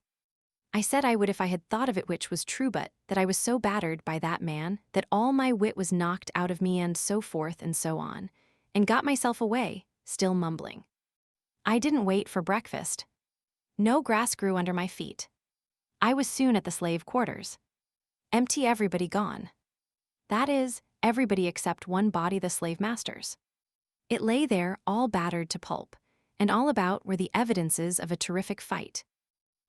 Speaker 1: I said I would if I had thought of it, which was true, but that I was so battered by that man that all my wit was knocked out of me, and so forth and so on, and got myself away, still mumbling. I didn't wait for breakfast. No grass grew under my feet. I was soon at the slave quarters. Empty, everybody gone. That is, everybody except one body, the slave master's. It lay there all battered to pulp, and all about were the evidences of a terrific fight.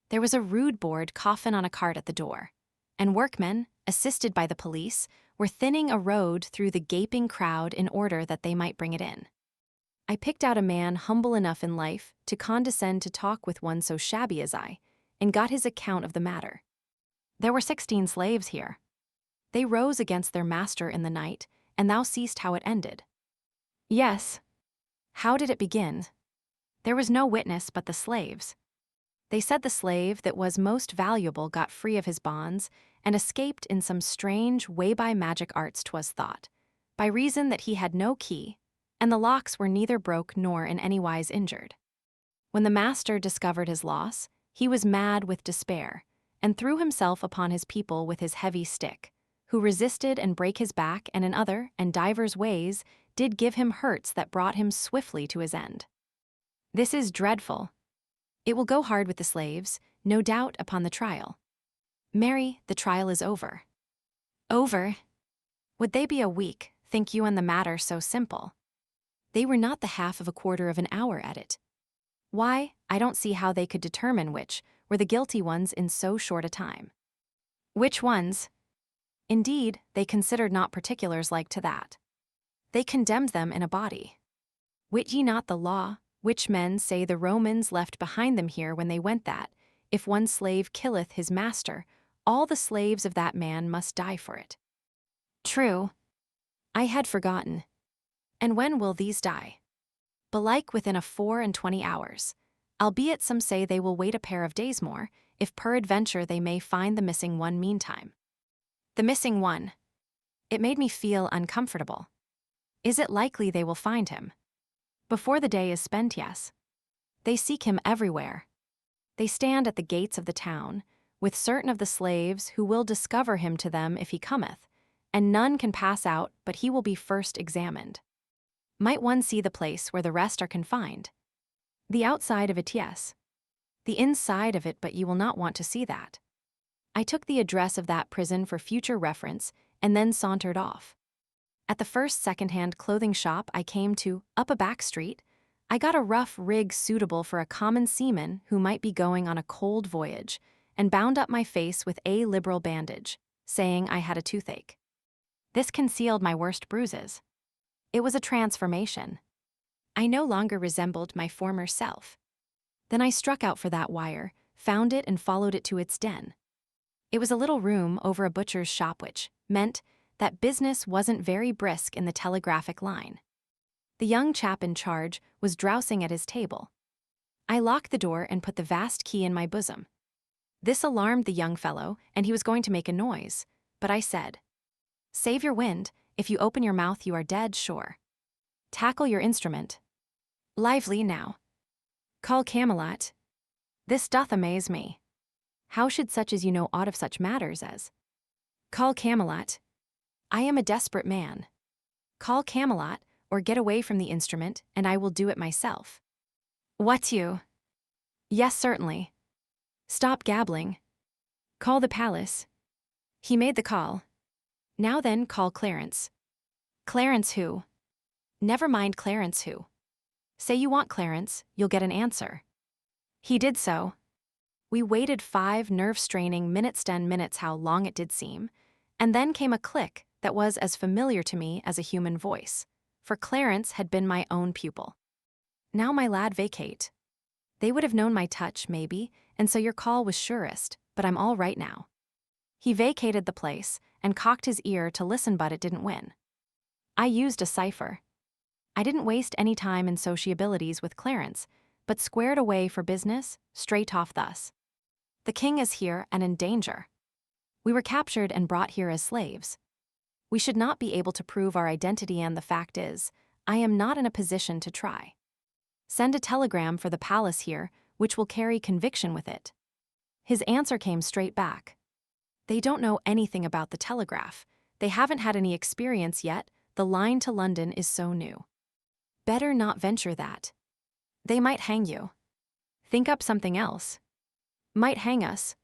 Speaker 1: There was a rude board coffin on a cart at the door, and workmen, assisted by the police, were thinning a road through the gaping crowd in order that they might bring it in. I picked out a man humble enough in life to condescend to talk with one so shabby as I, and got his account of the matter. There were 16 slaves here. They rose against their master in the night, and thou seest how it ended. Yes. How did it begin? There was no witness but the slaves. They said the slave that was most valuable got free of his bonds and escaped in some strange way by magic arts, 'twas thought, by reason that he had no key, and the locks were neither broke nor in any wise injured. When the master discovered his loss, he was mad with despair, and threw himself upon his people with his heavy stick, who resisted and brake his back, and in other and divers ways did give him hurts that brought him swiftly to his end. This is dreadful. It will go hard with the slaves, no doubt, upon the trial. Marry, the trial is over. Over? Would they be a week, think you, on the matter so simple? They were not the half of a quarter of an hour at it. Why, I don't see how they could determine which were the guilty ones in so short a time. Which ones? Indeed, they considered not particulars like to that. They condemned them in a body. Wit ye not the law, which men say the Romans left behind them here when they went, that, if one slave killeth his master, all the slaves of that man must die for it? True. I had forgotten. And when will these die? Belike within a 24 hours, albeit some say they will wait a pair of days more, if peradventure they may find the missing one meantime. The missing one. It made me feel uncomfortable. Is it likely they will find him? Before the day is spent, yes. They seek him everywhere. They stand at the gates of the town, with certain of the slaves who will discover him to them if he cometh, and none can pass out but he will be first examined. Might one see the place where the rest are confined? The outside of it, yes. The inside of it, but you will not want to see that. I took the address of that prison for future reference, and then sauntered off. At the first second-hand clothing shop I came to, up a back street, I got a rough rig suitable for a common seaman who might be going on a cold voyage, and bound up my face with a liberal bandage, saying I had a toothache. This concealed my worst bruises. It was a transformation. I no longer resembled my former self. Then I struck out for that wire, found it, and followed it to its den. It was a little room over a butcher's shop, which meant that business wasn't very brisk in the telegraphic line. The young chap in charge was drowsing at his table. I locked the door and put the vast key in my bosom. This alarmed the young fellow, and he was going to make a noise, but I said, "Save your wind, if you open your mouth you are dead sure. Tackle your instrument. Lively now. Call Camelot. This doth amaze me. How should such as you know aught of such matters as? Call Camelot. I am a desperate man. Call Camelot, or get away from the instrument, and I will do it myself." What you? Yes, certainly. Stop gabbling. Call the palace. He made the call. Now then, call Clarence. Clarence who? Never mind Clarence who. Say you want Clarence, you'll get an answer. He did so. We waited 5 nerve-straining minutes, 10 minutes, how long it did seem, and then came a click that was as familiar to me as a human voice, for Clarence had been my own pupil. Now my lad, vacate. They would have known my touch, maybe, and so your call was surest, but I'm all right now. He vacated the place and cocked his ear to listen, but it didn't win. I used a cipher. I didn't waste any time in sociabilities with Clarence, but squared away for business, straight off thus. The king is here and in danger. We were captured and brought here as slaves. We should not be able to prove our identity, and the fact is, I am not in a position to try. Send a telegram for the palace here, which will carry conviction with it. His answer came straight back. They don't know anything about the telegraph. They haven't had any experience yet. The line to London is so new. Better not venture that. They might hang you. Think up something else. Might hang us.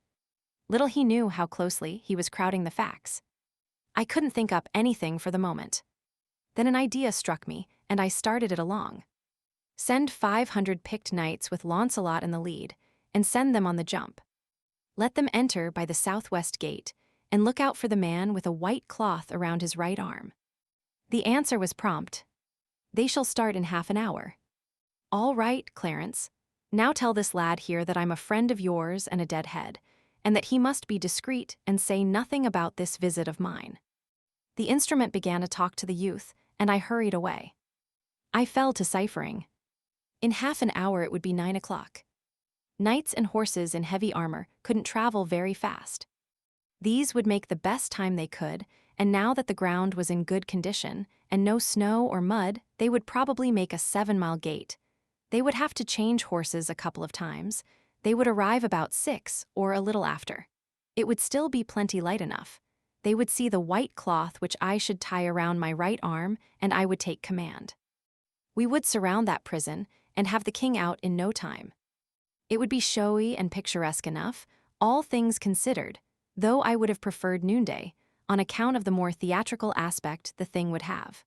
Speaker 1: Little he knew how closely he was crowding the facts. I couldn't think up anything for the moment. Then an idea struck me, and I started it along. Send 500 picked knights with Launcelot in the lead, and send them on the jump. Let them enter by the southwest gate, and look out for the man with a white cloth around his right arm. The answer was prompt. They shall start in half an hour. All right, Clarence. Now tell this lad here that I'm a friend of yours and a deadhead, and that he must be discreet and say nothing about this visit of mine. The instrument began to talk to the youth, and I hurried away. I fell to ciphering. In half an hour it would be 9 o'clock. Knights and horses in heavy armor couldn't travel very fast. These would make the best time they could, and now that the ground was in good condition and no snow or mud, they would probably make a 7-mile gait. They would have to change horses a couple of times. They would arrive about 6 or a little after. It would still be plenty light enough. They would see the white cloth which I should tie around my right arm, and I would take command. We would surround that prison and have the king out in no time. It would be showy and picturesque enough, all things considered, though I would have preferred noonday, on account of the more theatrical aspect the thing would have.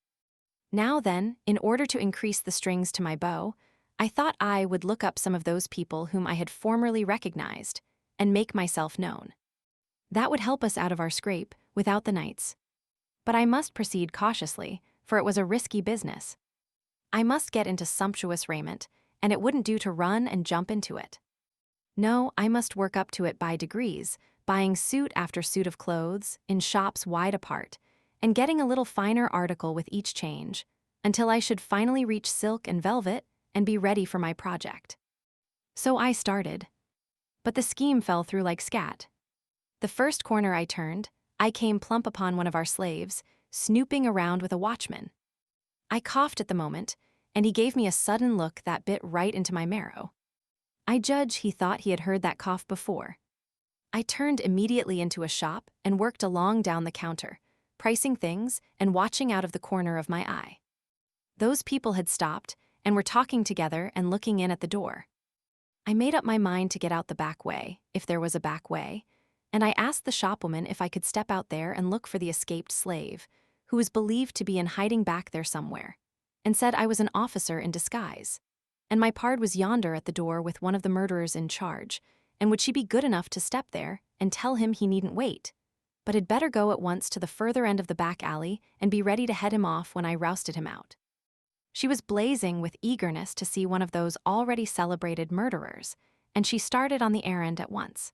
Speaker 1: Now then, in order to increase the strings to my bow, I thought I would look up some of those people whom I had formerly recognized, and make myself known. That would help us out of our scrape, without the knights. But I must proceed cautiously, for it was a risky business. I must get into sumptuous raiment, and it wouldn't do to run and jump into it. No, I must work up to it by degrees, buying suit after suit of clothes, in shops wide apart, and getting a little finer article with each change, until I should finally reach silk and velvet and be ready for my project. So I started. But the scheme fell through like scat. The first corner I turned, I came plump upon one of our slaves, snooping around with a watchman. I coughed at the moment, and he gave me a sudden look that bit right into my marrow. I judge he thought he had heard that cough before. I turned immediately into a shop and worked along down the counter, pricing things and watching out of the corner of my eye. Those people had stopped and were talking together and looking in at the door. I made up my mind to get out the back way, if there was a back way, and I asked the shopwoman if I could step out there and look for the escaped slave, who was believed to be in hiding back there somewhere, and said I was an officer in disguise, and my pard was yonder at the door with one of the murderers in charge, and would she be good enough to step there and tell him he needn't wait, but had better go at once to the further end of the back alley and be ready to head him off when I rousted him out. She was blazing with eagerness to see one of those already celebrated murderers, and she started on the errand at once.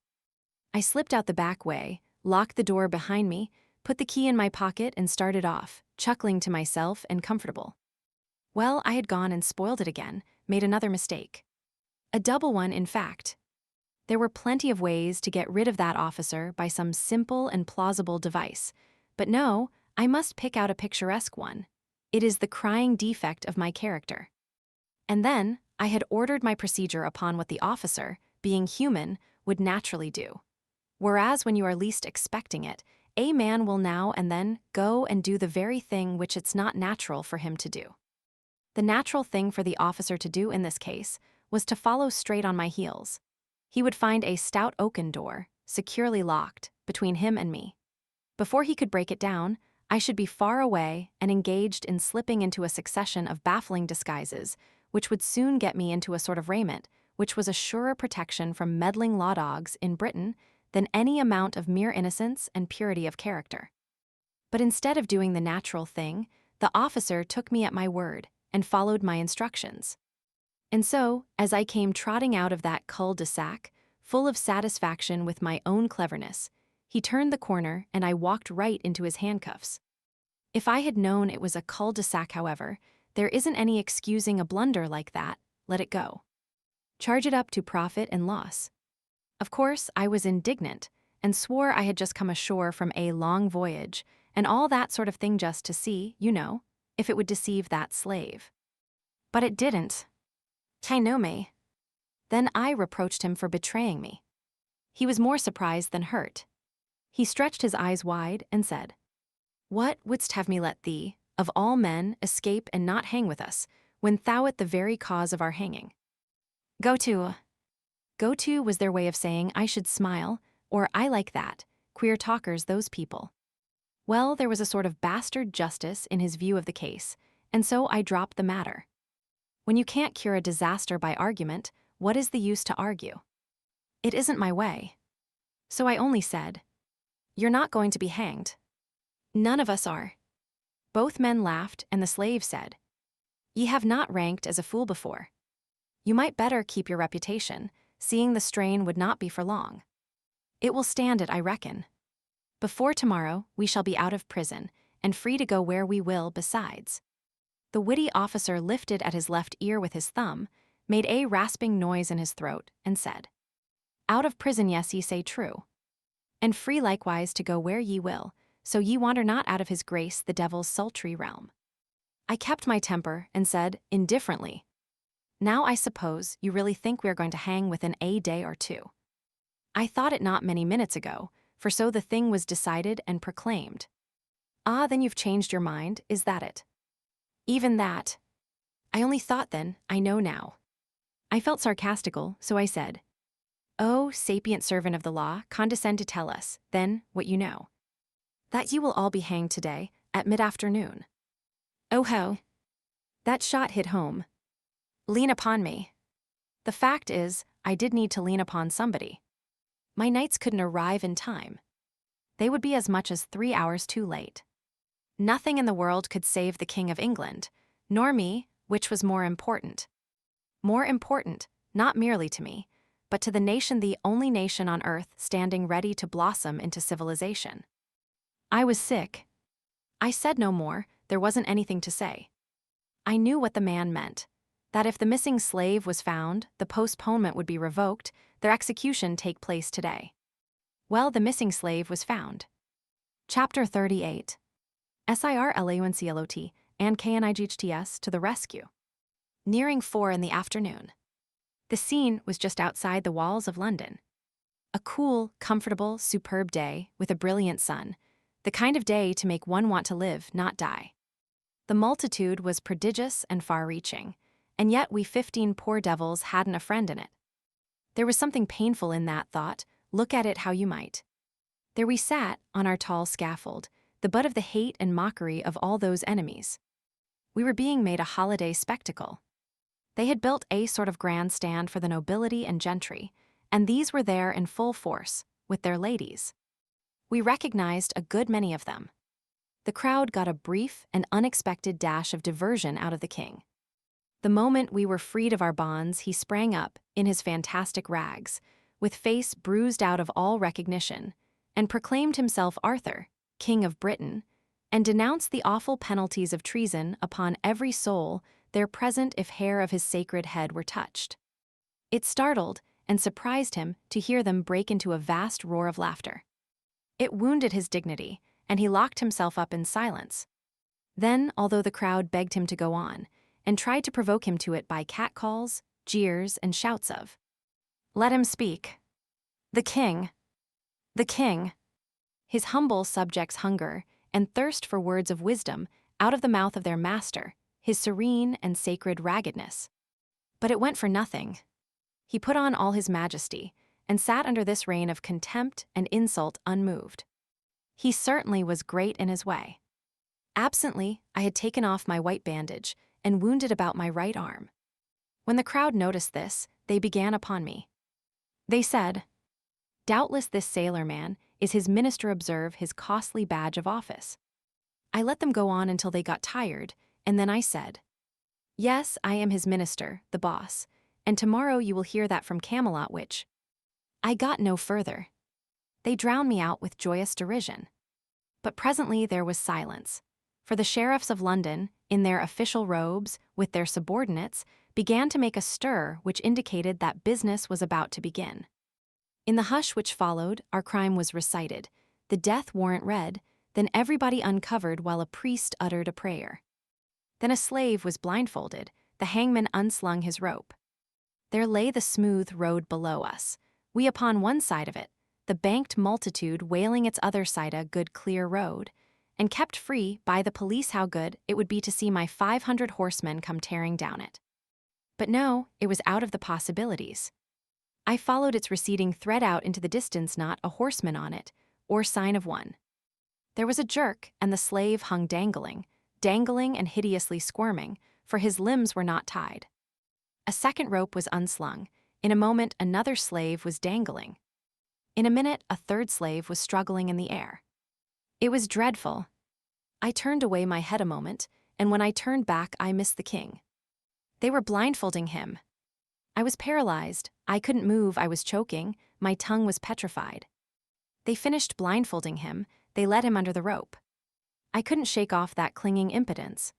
Speaker 1: I slipped out the back way, locked the door behind me, put the key in my pocket, and started off, chuckling to myself and comfortable. Well, I had gone and spoiled it again, made another mistake. A double one, in fact. There were plenty of ways to get rid of that officer by some simple and plausible device, but no, I must pick out a picturesque one. It is the crying defect of my character. And then, I had ordered my procedure upon what the officer, being human, would naturally do. Whereas when you are least expecting it, a man will now and then go and do the very thing which it's not natural for him to do. The natural thing for the officer to do in this case was to follow straight on my heels. He would find a stout oaken door, securely locked, between him and me. Before he could break it down, I should be far away and engaged in slipping into a succession of baffling disguises, which would soon get me into a sort of raiment which was a surer protection from meddling law dogs in Britain than any amount of mere innocence and purity of character. But instead of doing the natural thing, the officer took me at my word and followed my instructions. And so, as I came trotting out of that cul-de-sac, full of satisfaction with my own cleverness, he turned the corner and I walked right into his handcuffs. If I had known it was a cul-de-sac, however, There isn't any excusing a blunder like that, let it go. Charge it up to profit and loss. Of course, I was indignant, and swore I had just come ashore from a long voyage, and all that sort of thing just to see, if it would deceive that slave. But it didn't. I know me. Then I reproached him for betraying me. He was more surprised than hurt. He stretched his eyes wide and said, "What wouldst have me let thee, of all men, escape and not hang with us, when thou'rt the very cause of our hanging?" Go to. Go to was their way of saying I should smile, or I like that, queer talkers those people. Well, there was a sort of bastard justice in his view of the case, and so I dropped the matter. When you can't cure a disaster by argument, what is the use to argue? It isn't my way. So I only said, "You're not going to be hanged." None of us are. Both men laughed, and the slave said, "Ye have not ranked as a fool before. You might better keep your reputation, seeing the strain would not be for long. It will stand it, I reckon. Before tomorrow, we shall be out of prison, and free to go where we will besides." The witty officer lifted at his left ear with his thumb, made a rasping noise in his throat, and said, "Out of prison, yes, ye say true. And free likewise to go where ye will, so ye wander not out of his grace the devil's sultry realm." I kept my temper and said, indifferently, "Now I suppose you really think we are going to hang within a day or two." I thought it not many minutes ago, for so the thing was decided and proclaimed. "Ah, then you've changed your mind, is that it?" "Even that. I only thought then, I know now." I felt sarcastical, so I said, "Oh, sapient servant of the law, condescend to tell us, then, what you know." "That you will all be hanged today, at mid-afternoon." "Oh ho." That shot hit home. Lean upon me. The fact is, I did need to lean upon somebody. My knights couldn't arrive in time. They would be as much as 3 hours too late. Nothing in the world could save the King of England, nor me, which was more important. More important, not merely to me, but to the nation, the only nation on earth standing ready to blossom into civilization. I was sick. I said no more, there wasn't anything to say. I knew what the man meant, that if the missing slave was found, the postponement would be revoked, their execution take place today. Well, the missing slave was found. Chapter 38. SIRLAUNCLOT and KNIGHTS to the rescue. Nearing 4 in the afternoon. The scene was just outside the walls of London. A cool, comfortable, superb day with a brilliant sun, the kind of day to make one want to live, not die. The multitude was prodigious and far-reaching, and yet we 15 poor devils hadn't a friend in it. There was something painful in that thought, look at it how you might. There we sat, on our tall scaffold, the butt of the hate and mockery of all those enemies. We were being made a holiday spectacle. They had built a sort of grandstand for the nobility and gentry, and these were there in full force, with their ladies. We recognized a good many of them. The crowd got a brief and unexpected dash of diversion out of the king. The moment we were freed of our bonds, he sprang up, in his fantastic rags, with face bruised out of all recognition, and proclaimed himself Arthur, King of Britain, and denounced the awful penalties of treason upon every soul there present if hair of his sacred head were touched. It startled and surprised him to hear them break into a vast roar of laughter. It wounded his dignity, and he locked himself up in silence. Then, although the crowd begged him to go on, and tried to provoke him to it by catcalls, jeers, and shouts of, "Let him speak. The king. The king." His humble subjects' hunger and thirst for words of wisdom out of the mouth of their master, his serene and sacred raggedness. But it went for nothing. He put on all his majesty, and sat under this rain of contempt and insult unmoved. He certainly was great in his way. Absently, I had taken off my white bandage and wounded about my right arm. When the crowd noticed this, they began upon me. They said, "Doubtless this sailor man is his minister, observe his costly badge of office." I let them go on until they got tired, and then I said, "Yes, I am his minister, the boss, and tomorrow you will hear that from Camelot which—" I got no further. They drowned me out with joyous derision. But presently there was silence, for the sheriffs of London, in their official robes, with their subordinates, began to make a stir which indicated that business was about to begin. In the hush which followed, our crime was recited, the death warrant read, then everybody uncovered while a priest uttered a prayer. Then a slave was blindfolded, the hangman unslung his rope. There lay the smooth road below us, we upon one side of it, the banked multitude wailing its other side a good clear road, and kept free by the police. How good it would be to see my 500 horsemen come tearing down it. But no, it was out of the possibilities. I followed its receding thread out into the distance, not a horseman on it, or sign of one. There was a jerk, and the slave hung dangling and hideously squirming, for his limbs were not tied. A second rope was unslung. In a moment, another slave was dangling. In a minute, a third slave was struggling in the air. It was dreadful. I turned away my head a moment, and when I turned back, I missed the king. They were blindfolding him. I was paralyzed. I couldn't move. I was choking. My tongue was petrified. They finished blindfolding him. They led him under the rope. I couldn't shake off that clinging impotence.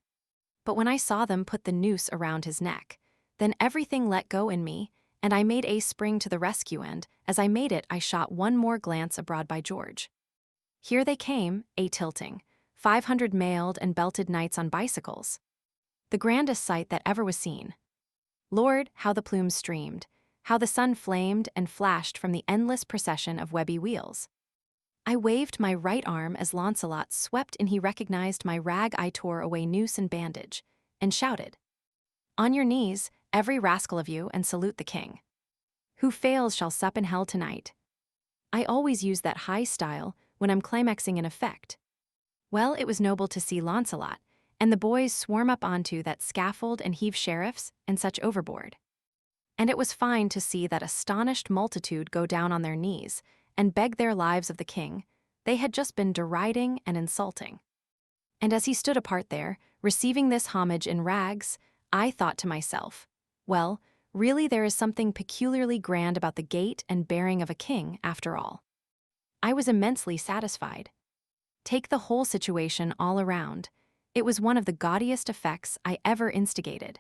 Speaker 1: But when I saw them put the noose around his neck, then everything let go in me, and I made a spring to the rescue, and, as I made it, I shot one more glance abroad. By George! Here they came, a-tilting, 500 mailed and belted knights on bicycles. The grandest sight that ever was seen. Lord, how the plumes streamed, how the sun flamed and flashed from the endless procession of webby wheels. I waved my right arm as Launcelot swept in. He recognized my rag. I tore away noose and bandage, and shouted, "On your knees, every rascal of you, and salute the king. Who fails shall sup in hell tonight." I always use that high style when I'm climaxing an effect. Well, it was noble to see Launcelot and the boys swarm up onto that scaffold and heave sheriffs and such overboard. And it was fine to see that astonished multitude go down on their knees and beg their lives of the king they had just been deriding and insulting. And as he stood apart there, receiving this homage in rags, I thought to myself, well, really there is something peculiarly grand about the gait and bearing of a king, after all. I was immensely satisfied. Take the whole situation all around, it was one of the gaudiest effects I ever instigated.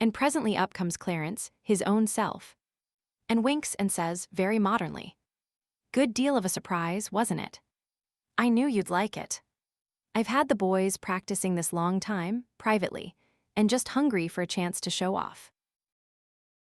Speaker 1: And presently up comes Clarence, his own self, and winks and says, very modernly, "Good deal of a surprise, wasn't it? I knew you'd like it. I've had the boys practicing this long time, privately, and just hungry for a chance to show off."